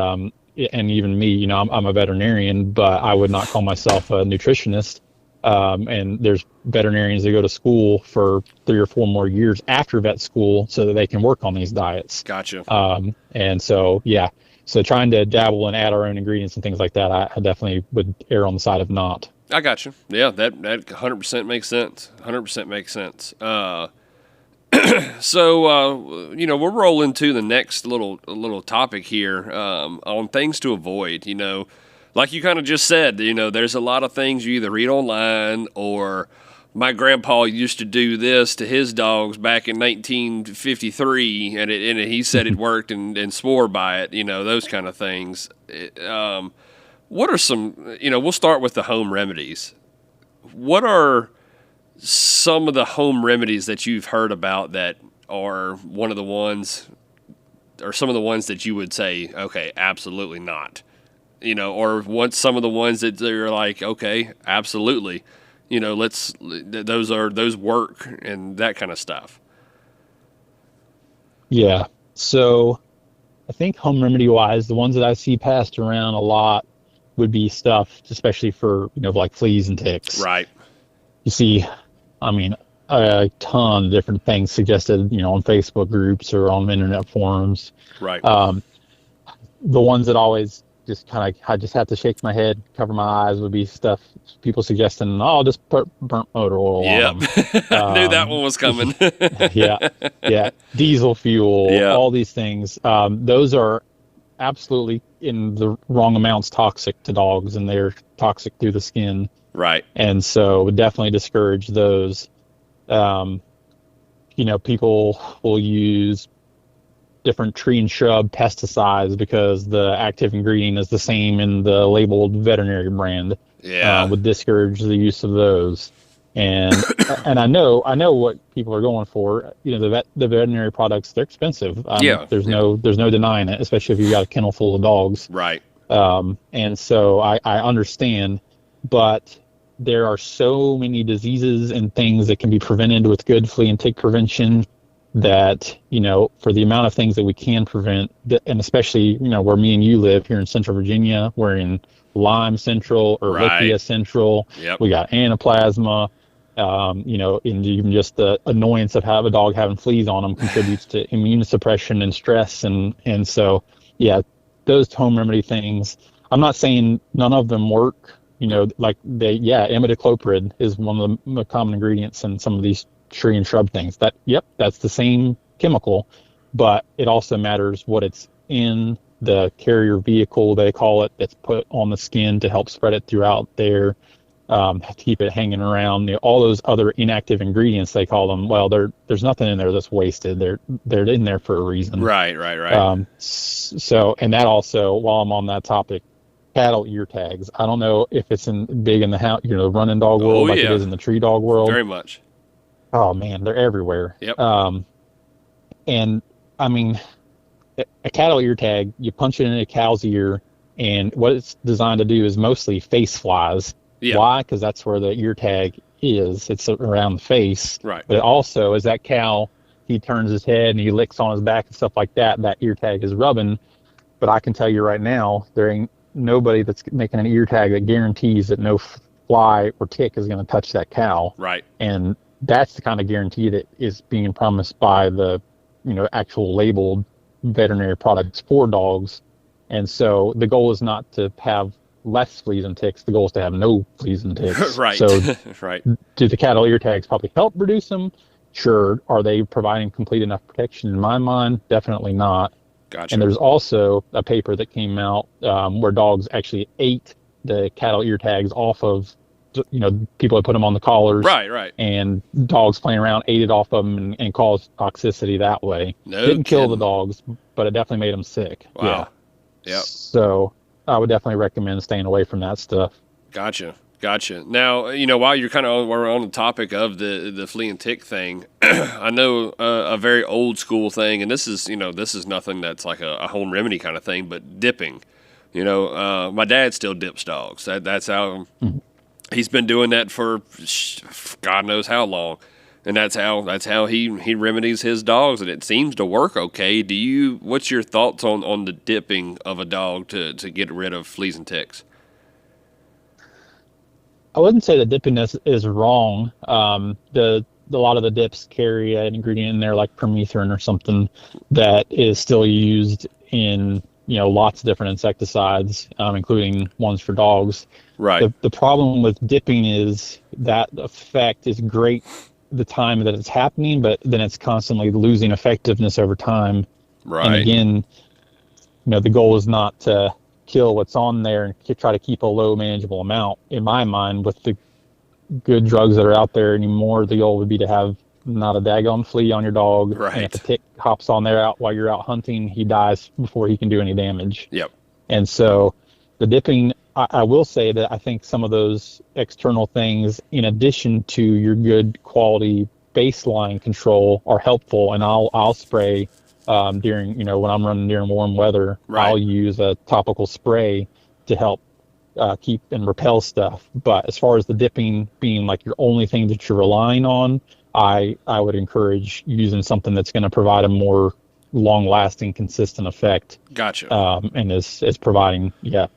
even me, I'm a veterinarian, but I would not call myself a nutritionist. And there's veterinarians that go to school for 3 or 4 more years after vet school so that they can work on these diets. Gotcha. And so, yeah. So trying to dabble and add our own ingredients and things like that, I definitely would err on the side of not. I got you. Yeah, that 100% makes sense. 100% makes sense. So we'll roll into the next little topic here on things to avoid. Like you kind of just said, there's a lot of things you either read online or my grandpa used to do this to his dogs back in 1953, and he said it worked and swore by it. Those kind of things. What are some? We'll start with the home remedies. What are some of the home remedies that you've heard about that are one of the ones, or some of the ones that you would say, okay, absolutely not, or some of the ones that they're like, okay, absolutely, those work and that kind of stuff. Yeah. So I think home remedy wise, the ones that I see passed around a lot would be stuff, especially for, like fleas and ticks. Right. You see, a ton of different things suggested, on Facebook groups or on internet forums. Right. The ones that always just I just have to shake my head, cover my eyes would be stuff people suggesting, just put burnt motor oil on them. I knew that one was coming. Yeah. Diesel fuel, Yeah. all these things. Those are absolutely in the wrong amounts toxic to dogs, and they're toxic through the skin. Right. And so would definitely discourage those. People will use different tree and shrub pesticides because the active ingredient is the same in the labeled veterinary brand. Yeah. Would discourage the use of those. And I know what people are going for. The veterinary products, they're expensive. Yeah. Yeah. There's no denying it, especially if you've got a kennel full of dogs. Right. And so I understand, but there are so many diseases and things that can be prevented with good flea and tick prevention that, for the amount of things that we can prevent, and especially, where me and you live here in Central Virginia, we're in Lyme Central or Right. Lithia Central. Yep. We got anaplasma. And even just the annoyance of have a dog having fleas on them contributes to immune suppression and stress. And so, yeah, those home remedy things, I'm not saying none of them work. Imidacloprid is one of the common ingredients in some of these tree and shrub things. That's the same chemical, but it also matters what it's in the carrier vehicle, they call it, that's put on the skin to help spread it throughout there, to keep it hanging around. All those other inactive ingredients, they call them. Well, there's nothing in there that's wasted. They're in there for a reason. Right. Right. So, and that also, while I'm on that topic, cattle ear tags. I don't know if it's big in the running dog Oh world like it yeah. is in the tree dog world. Very much. Oh man, they're everywhere. Yep. And I mean, a cattle ear tag, you punch it in a cow's ear, and what it's designed to do is mostly face flies. Yeah. Why? Because that's where the ear tag is. It's around the face. Right. But also, as that cow, he turns his head and he licks on his back and stuff like that, that ear tag is rubbing. But I can tell you right now, there ain't nobody that's making an ear tag that guarantees that no fly or tick is going to touch that cow. Right. And that's the kind of guarantee that is being promised by the, actual labeled veterinary products for dogs. And so the goal is not to have less fleas and ticks. The goal is to have no fleas and ticks. Right. So right. do the cattle ear tags probably help reduce them? Sure. Are they providing complete enough protection? In my mind, definitely not. Gotcha. And there's also a paper that came out where dogs actually ate the cattle ear tags off of, people that put them on the collars. Right, right. And dogs playing around ate it off of them and caused toxicity that way. No Didn't kill the kidding. dogs, but it definitely made them sick. Wow. Yeah. Yep. So I would definitely recommend staying away from that stuff. Gotcha. Now, while you're we're on the topic of the flea and tick thing, I know a very old school thing, and this is nothing that's like a home remedy kind of thing, but dipping. My dad still dips dogs. That's how he's been doing that for God knows how long, and that's how he remedies his dogs, and it seems to work okay. What's your thoughts on the dipping of a dog to get rid of fleas and ticks? I wouldn't say the dipping is wrong. A lot of the dips carry an ingredient in there like permethrin or something that is still used in lots of different insecticides, including ones for dogs. Right. The problem with dipping is that effect is great the time that it's happening, but then it's constantly losing effectiveness over time. Right. And again, the goal is not to kill what's on there and try to keep a low manageable amount. In my mind, with the good drugs that are out there anymore, the goal would be to have not a daggone flea on your dog. Right. And if a tick hops on there while you're out hunting, he dies before he can do any damage. Yep. And so the dipping, I will say that I think some of those external things, in addition to your good quality baseline control, are helpful. And I'll spray during, when I'm running during warm weather. Right. I'll use a topical spray to help keep and repel stuff. But as far as the dipping being like your only thing that you're relying on, I would encourage using something that's going to provide a more long-lasting, consistent effect. Gotcha. And is providing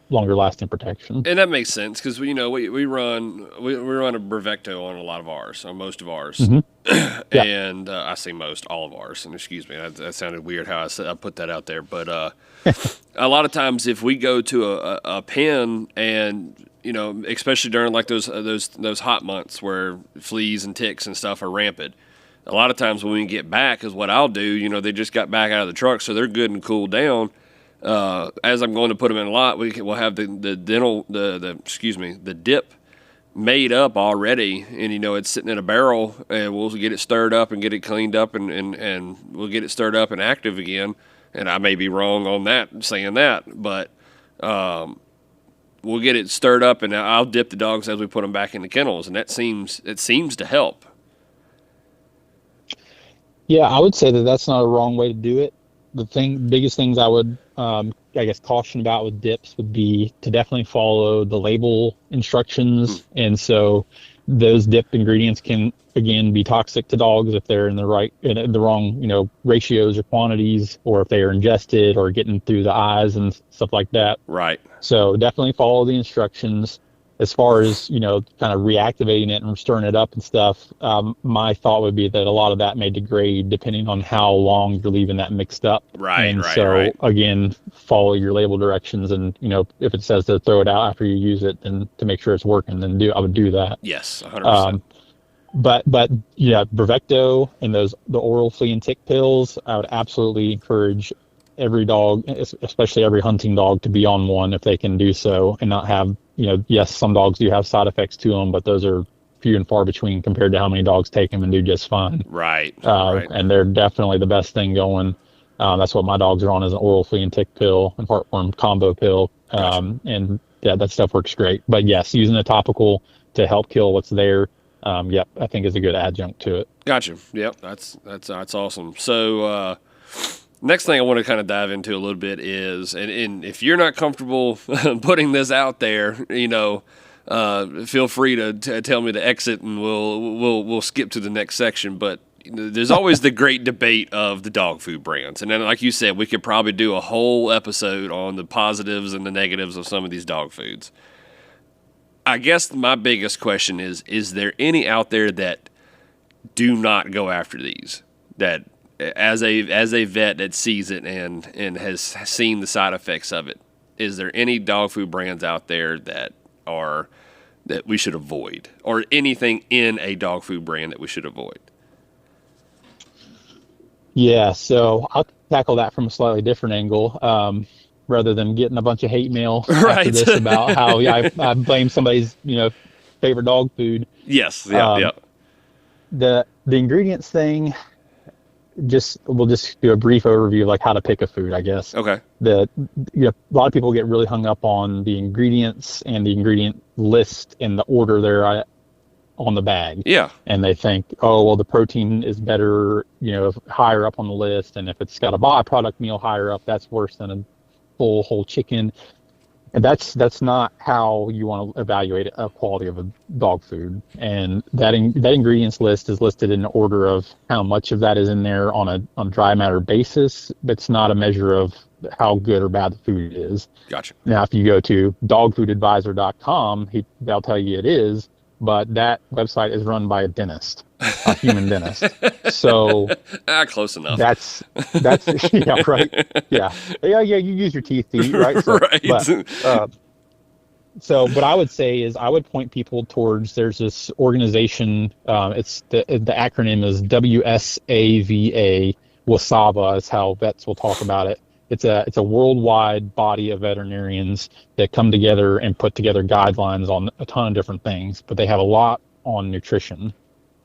longer-lasting protection. And that makes sense because we run a Brevecto on a lot of ours, on most of ours, Yeah. and I say most, all of ours. And excuse me, that sounded weird how I put that out there, but a lot of times if we go to a pen and especially during like those hot months where fleas and ticks and stuff are rampant. A lot of times when we get back is what I'll do, they just got back out of the truck, so they're good and cooled down. As I'm going to put them in a lot, we'll have the dip made up already, and it's sitting in a barrel, and we'll get it stirred up and get it cleaned up, and we'll get it stirred up and active again. And I may be wrong on that, saying that, but we'll get it stirred up, and I'll dip the dogs as we put them back in the kennels, and it seems to help. Yeah, I would say that that's not a wrong way to do it. Biggest things I would, I guess, caution about with dips would be to definitely follow the label instructions. And so those dip ingredients can, again, be toxic to dogs if they're in the wrong, ratios or quantities, or if they are ingested or getting through the eyes and stuff like that. Right. So definitely follow the instructions. As far as, kind of reactivating it and stirring it up and stuff, my thought would be that a lot of that may degrade depending on how long you're leaving that mixed up. Right, and right, so, right. again, follow your label directions. And, if it says to throw it out after you use it, then to make sure it's working, then I would do that. Yes, 100%. But yeah, Brevecto and the oral flea and tick pills, I would absolutely encourage every dog, especially every hunting dog, to be on one if they can do so and not have, yes, some dogs do have side effects to them, but those are few and far between compared to how many dogs take them and do just fine. Right. And they're definitely the best thing going. That's what my dogs are on, is an oral flea and tick pill and heartworm combo pill. Gotcha. And yeah, that stuff works great. But yes, using a topical to help kill what's there, yep, I think is a good adjunct to it. Gotcha. Yep, that's awesome. So next thing I want to kind of dive into a little bit is, and if you're not comfortable putting this out there, feel free to tell me to exit, and we'll skip to the next section. But there's always the great debate of the dog food brands, and then, like you said, we could probably do a whole episode on the positives and the negatives of some of these dog foods. I guess my biggest question is there any out there that do not go after these, that as a vet that sees it and has seen the side effects of it, is there any dog food brands out there that we should avoid, or anything in a dog food brand that we should avoid? Yeah, so I'll tackle that from a slightly different angle. Rather than getting a bunch of hate mail Right. after this about how I blame somebody's favorite dog food. Yes. Yeah. The ingredients thing, we'll just do a brief overview of like how to pick a food, I guess. Okay. A lot of people get really hung up on the ingredients and the ingredient list and the order they're on the bag. Yeah. And they think, oh, well, the protein is better, higher up on the list, and if it's got a byproduct meal higher up, that's worse than a full whole chicken. And that's not how you want to evaluate a quality of a dog food. And that ingredients list is listed in order of how much of that is in there on a dry matter basis. It's not a measure of how good or bad the food is. Gotcha. Now, if you go to dogfoodadvisor.com, they'll tell you it is, but that website is run by a dentist, a human dentist. So close enough. That's yeah, right. Yeah. You use your teeth to eat, right? So, right. What I would say is I would point people towards, there's this organization. It's the acronym is WSAVA. WSAVA is how vets will talk about it. It's a worldwide body of veterinarians that come together and put together guidelines on a ton of different things, but they have a lot on nutrition.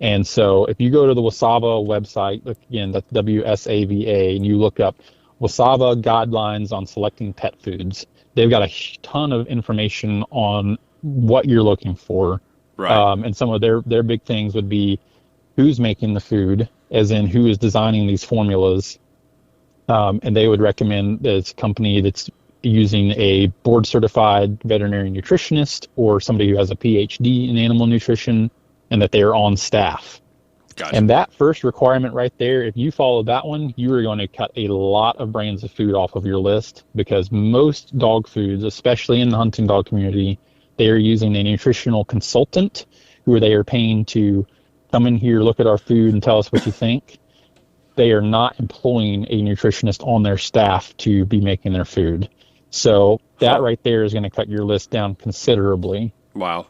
And so if you go to the WSAVA website, again, that's WSAVA, and you look up WSAVA guidelines on selecting pet foods, they've got a ton of information on what you're looking for. Right. And some of their big things would be who's making the food, as in who is designing these formulas. And they would recommend that it's a company that's using a board-certified veterinary nutritionist or somebody who has a PhD in animal nutrition, and that they are on staff. Gotcha. And that first requirement right there, if you follow that one, you are going to cut a lot of brands of food off of your list, because most dog foods, especially in the hunting dog community, they are using a nutritional consultant who they are paying to come in here, look at our food, and tell us what you think. They are not employing a nutritionist on their staff to be making their food. So that right there is going to cut your list down considerably. Wow.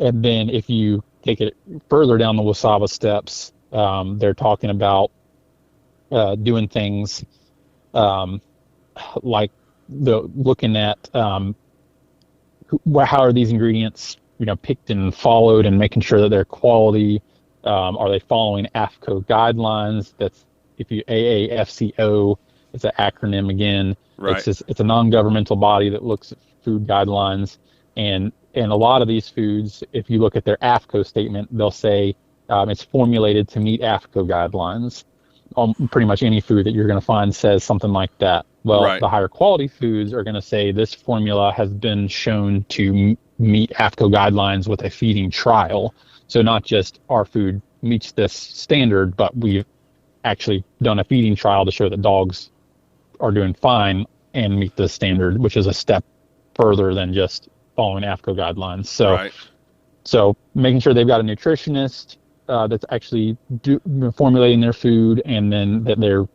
And then if you take it further down the WSAVA steps, they're talking about doing things like looking at how are these ingredients picked and followed, and making sure that they're quality. Are they following AAFCO guidelines? That's if you AAFCO, it's an acronym again. Right. It's a non-governmental body that looks food guidelines, and a lot of these foods, if you look at their AFCO statement, they'll say it's formulated to meet AFCO guidelines. Pretty much any food that you're going to find says something like that. Well, Right. the higher quality foods are going to say this formula has been shown to meet AFCO guidelines with a feeding trial. So not just our food meets this standard, but we've actually done a feeding trial to show that dogs are doing fine and meet the standard, which is a step further than just following AFCO guidelines. Right. So making sure they've got a nutritionist that's actually formulating their food, and then that they're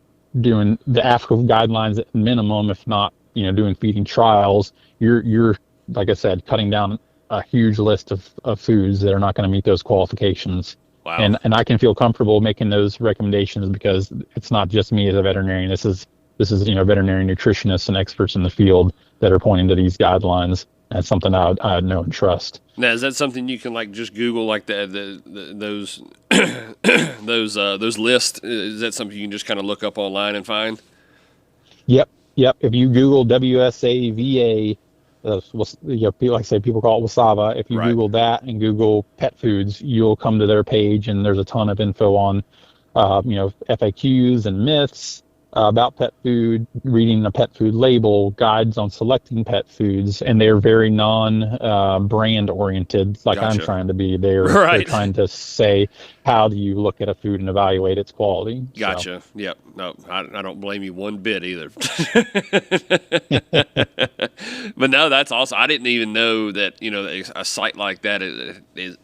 doing the AFCO guidelines at minimum, if not, doing feeding trials. You're like I said, cutting down a huge list of foods that are not going to meet those qualifications. Wow. And I can feel comfortable making those recommendations because it's not just me as a veterinarian. This is veterinary nutritionists and experts in the field that are pointing to these guidelines. That's something I know and trust. Now, is that something you can like just Google, like those those lists? Is that something you can just kind of look up online and find? Yep. If you Google WSAVA, like I say, people call it WSAVA. If you Right. Google that and Google pet foods, you'll come to their page, and there's a ton of info on, FAQs and myths about pet food, reading the pet food label, guides on selecting pet foods, and they're very brand oriented, like Gotcha. I'm trying to be. They're Right. trying to say, how do you look at a food and evaluate its quality? Gotcha. Yep. No, I don't blame you one bit either. But no, that's awesome. I didn't even know that a site like that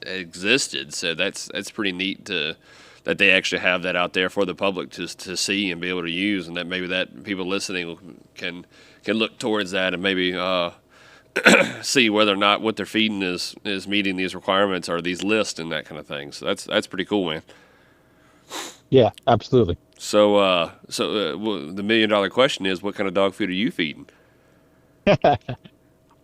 existed. So that's pretty neat that they actually have that out there for the public to see and be able to use, and that maybe that people listening can look towards that and maybe see whether or not what they're feeding is meeting these requirements or these lists and that kind of thing. So that's pretty cool, man. Yeah, absolutely. So the $1 million question is, what kind of dog food are you feeding?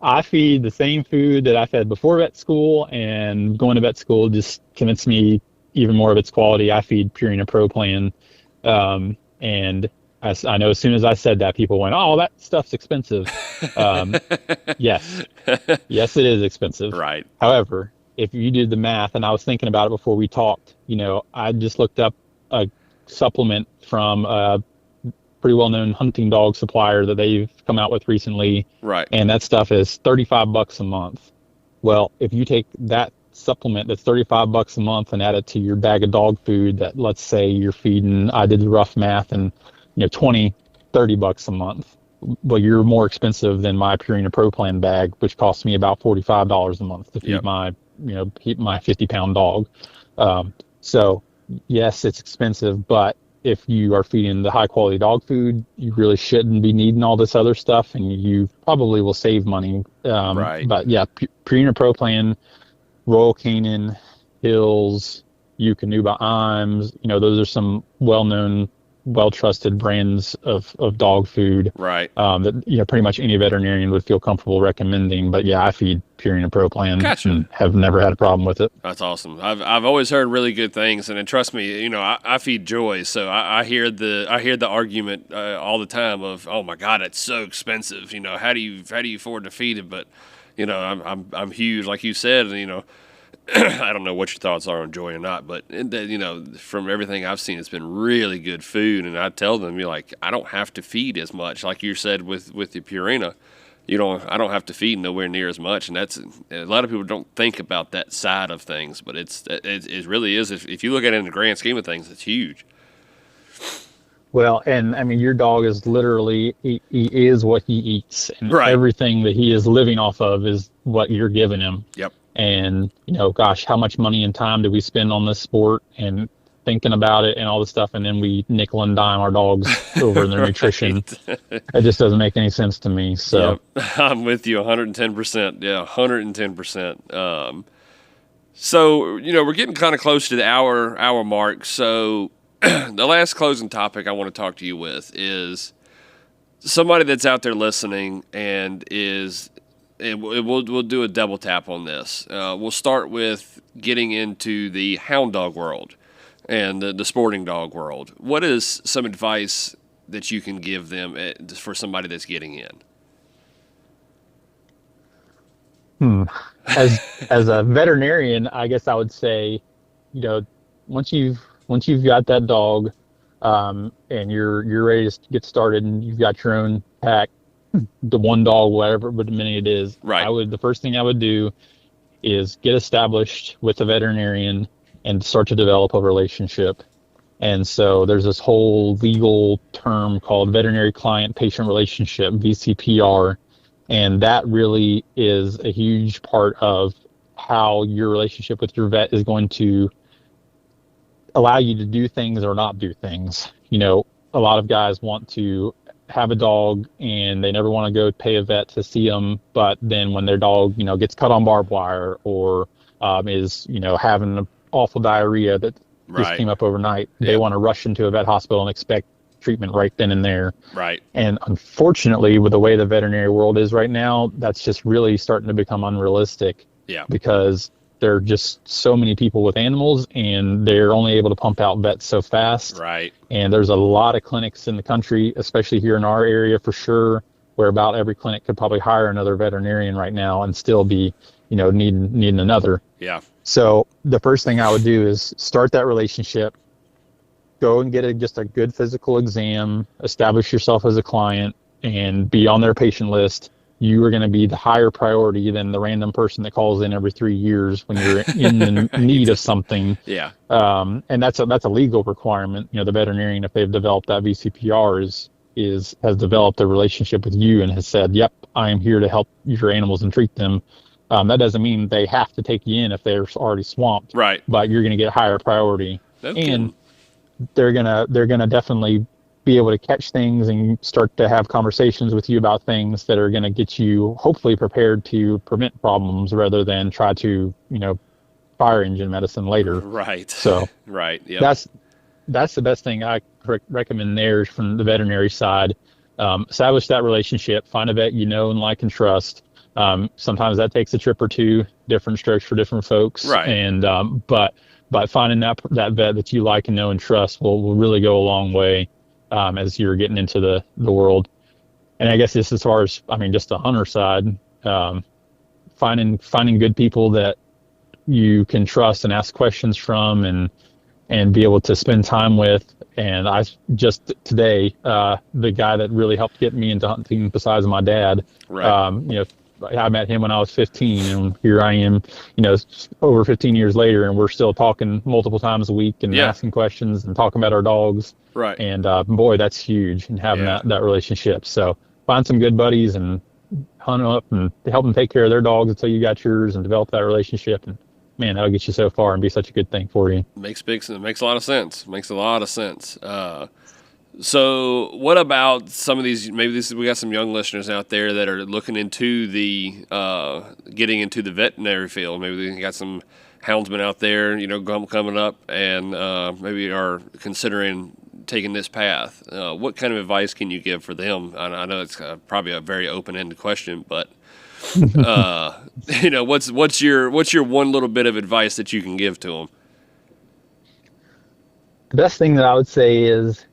I feed the same food that I fed before vet school, and going to vet school just convinced me even more of its quality. I feed Purina Pro Plan, and I know as soon as I said that, people went, "Oh, that stuff's expensive." Yes, yes, it is expensive. Right. However, if you did the math, and I was thinking about it before we talked, I just looked up a supplement from a pretty well-known hunting dog supplier that they've come out with recently, Right. and that stuff is $35 a month. Well, if you take that supplement that's $35 a month and add it to your bag of dog food that, let's say you're feeding, I did the rough math, and $20-30 a month, well, you're more expensive than my Purina Pro Plan bag, which costs me about $45 a month to feed Yep. my 50-pound dog. So yes, it's expensive, but if you are feeding the high quality dog food, you really shouldn't be needing all this other stuff, and you probably will save money. Right. But yeah, Purina Pro Plan, Royal Canin, Hills, Eukanuba Iams, those are some well-known, well-trusted brands of dog food. Right. That pretty much any veterinarian would feel comfortable recommending. But yeah, I feed Purina Pro Plan. Gotcha. And have never had a problem with it. That's awesome. I've always heard really good things, and trust me, I feed Joy, so I hear the argument all the time of, oh my God, it's so expensive. How do you afford to feed it? But I'm huge, like you said, and I don't know what your thoughts are on Joy or not, but from everything I've seen, it's been really good food, and I tell them, I don't have to feed as much, like you said with the Purina. I don't have to feed nowhere near as much, and that's a lot of people don't think about that side of things, but it really is. If you look at it in the grand scheme of things, it's huge. Well, and I mean, your dog is literally, he is what he eats, and Right. everything that he is living off of is what you're giving him. Yep. And, gosh, how much money and time do we spend on this sport and thinking about it and all this stuff, and then we nickel and dime our dogs over their nutrition. It just doesn't make any sense to me. So Yep. I'm with you 110%. Yeah, 110%. So, we're getting kind of close to the hour mark. So the last closing topic I want to talk to you with is somebody that's out there listening and we'll do a double tap on this. We'll start with getting into the hound dog world and the sporting dog world. What is some advice that you can give them for somebody that's getting in? Hmm. As a veterinarian, I guess I would say, you know, once you've got that dog, and you're ready to get started, and you've got your own pack, the one dog, whatever but many it is, Right. the first thing I would do is get established with the veterinarian and start to develop a relationship. And so there's this whole legal term called veterinary client patient relationship, VCPR. And that really is a huge part of how your relationship with your vet is going to allow you to do things or not do things. A lot of guys want to have a dog and they never want to go pay a vet to see them. But then when their dog, gets cut on barbed wire or is, having an awful diarrhea that just Right. came up overnight, they Yep. want to rush into a vet hospital and expect treatment right then and there. Right. And unfortunately, with the way the veterinary world is right now, that's just really starting to become unrealistic Yeah. because there are just so many people with animals and they're only able to pump out vets so fast. Right. And there's a lot of clinics in the country, especially here in our area for sure, where about every clinic could probably hire another veterinarian right now and still be, needing another. Yeah. So the first thing I would do is start that relationship, go and get just a good physical exam, establish yourself as a client, and be on their patient list. You are going to be the higher priority than the random person that calls in every 3 years when you're in the need of something. Yeah. And that's a legal requirement. The veterinarian, if they've developed that VCPR, has developed a relationship with you and has said, "Yep, I am here to help your animals and treat them." That doesn't mean they have to take you in if they're already swamped, Right. but you're going to get higher priority. No And kidding. they're gonna definitely be able to catch things and start to have conversations with you about things that are going to get you hopefully prepared to prevent problems rather than try to fire engine medicine later. Right. So Right. Yep. that's the best thing I recommend there from the veterinary side. Establish that relationship, find a vet you know and like and trust. Sometimes that takes a trip or two, different strokes for different folks. Right. And but finding that vet that you like and know and trust will really go a long way as you're getting into the world. And I guess this, as far as just the hunter side, finding good people that you can trust and ask questions from and be able to spend time with. And I just today, the guy that really helped get me into hunting besides my dad, Right. I met him when I was 15 and here I am, over 15 years later, and we're still talking multiple times a week and Yeah. asking questions and talking about our dogs. Right. And boy, that's huge, and having Yeah. that relationship. So find some good buddies and hunt them up and help them take care of their dogs until you got yours and develop that relationship. And man, that'll get you so far and be such a good thing for you. Makes a lot of sense. Makes a lot of sense. So, what about some of these? Maybe we got some young listeners out there that are looking into the getting into the veterinary field. Maybe they got some houndsmen out there, coming up, and maybe are considering taking this path. What kind of advice can you give for them? I know it's probably a very open-ended question, but what's your one little bit of advice that you can give to them? The best thing that I would say is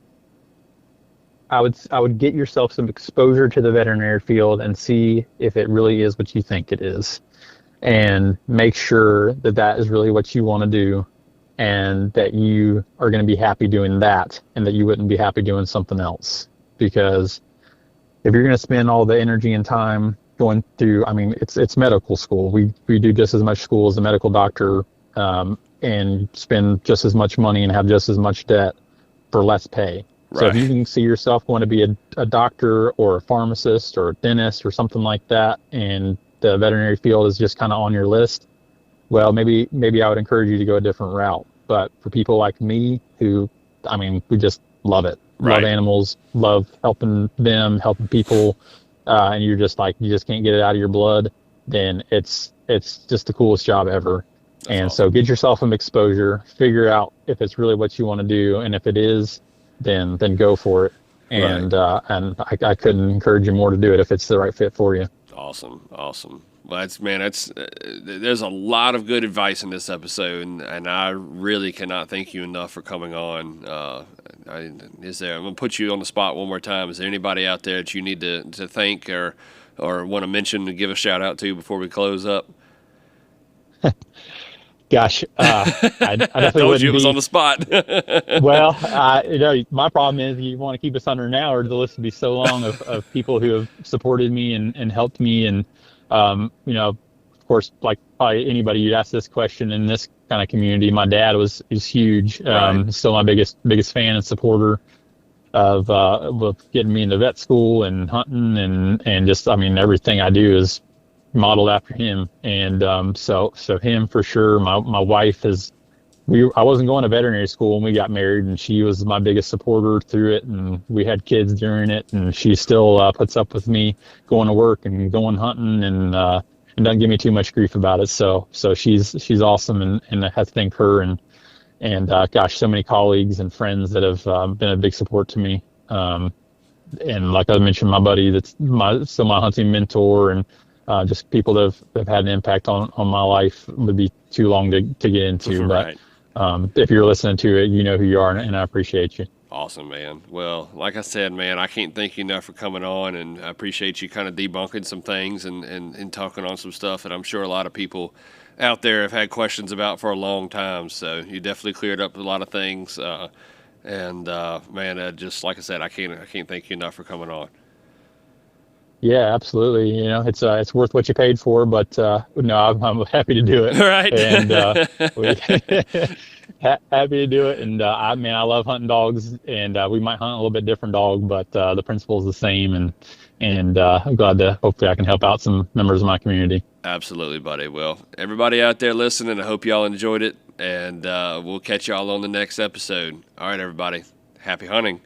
I would get yourself some exposure to the veterinary field and see if it really is what you think it is, and make sure that that is really what you want to do, and that you are going to be happy doing that, and that you wouldn't be happy doing something else. Because if you're going to spend all the energy and time going through, it's medical school. We do just as much school as a medical doctor, and spend just as much money and have just as much debt for less pay. So if Right. you can see yourself going to be a doctor or a pharmacist or a dentist or something like that, and the veterinary field is just kind of on your list, well, maybe I would encourage you to go a different route. But for people like me who, we just love it, love Right. animals, love helping them, helping people, and you just can't get it out of your blood, then it's just the coolest job ever. And awesome. so get yourself some exposure, figure out if it's really what you want to do, and if it is, then go for it. And I couldn't encourage you more to do it if it's the right fit for you. Awesome. Well, there's a lot of good advice in this episode, and I really cannot thank you enough for coming on. I'm going to put you on the spot one more time. Is there anybody out there that you need to thank or or want to mention and give a shout out to before we close up? Gosh, I I definitely told you wouldn't it was on be. the spot. Well, my problem is you want to keep us under an hour. The list would be so long of people who have supported me and helped me. And, of course, like probably anybody you'd ask this question in this kind of community, my dad is huge. Right. Still my biggest fan and supporter of getting me into vet school and hunting and just, I mean, everything I do is modeled after him. And so him for sure. My wife is I wasn't going to veterinary school when we got married, and she was my biggest supporter through it. And we had kids during it, and she still puts up with me going to work and going hunting, and doesn't give me too much grief about it. So she's awesome, and I have to thank her and gosh, so many colleagues and friends that have been a big support to me. And like I mentioned, my buddy that's still my hunting mentor, and just people that have had an impact on my life would be too long to get into. But Right. if you're listening to it, you know who you are, and I appreciate you. Awesome, man. Well, like I said, man, I can't thank you enough for coming on, and I appreciate you kind of debunking some things and talking on some stuff that I'm sure a lot of people out there have had questions about for a long time. So you definitely cleared up a lot of things. Man, just like I said, I can't thank you enough for coming on. Yeah, absolutely. It's worth what you paid for, but no, I'm happy to do All it, right. and we happy to do it. And I love hunting dogs, and we might hunt a little bit different dog, but the principle is the same. And I'm glad to hopefully I can help out some members of my community. Absolutely, buddy. Well, everybody out there listening, I hope y'all enjoyed it, and we'll catch y'all on the next episode. All right, everybody. Happy hunting.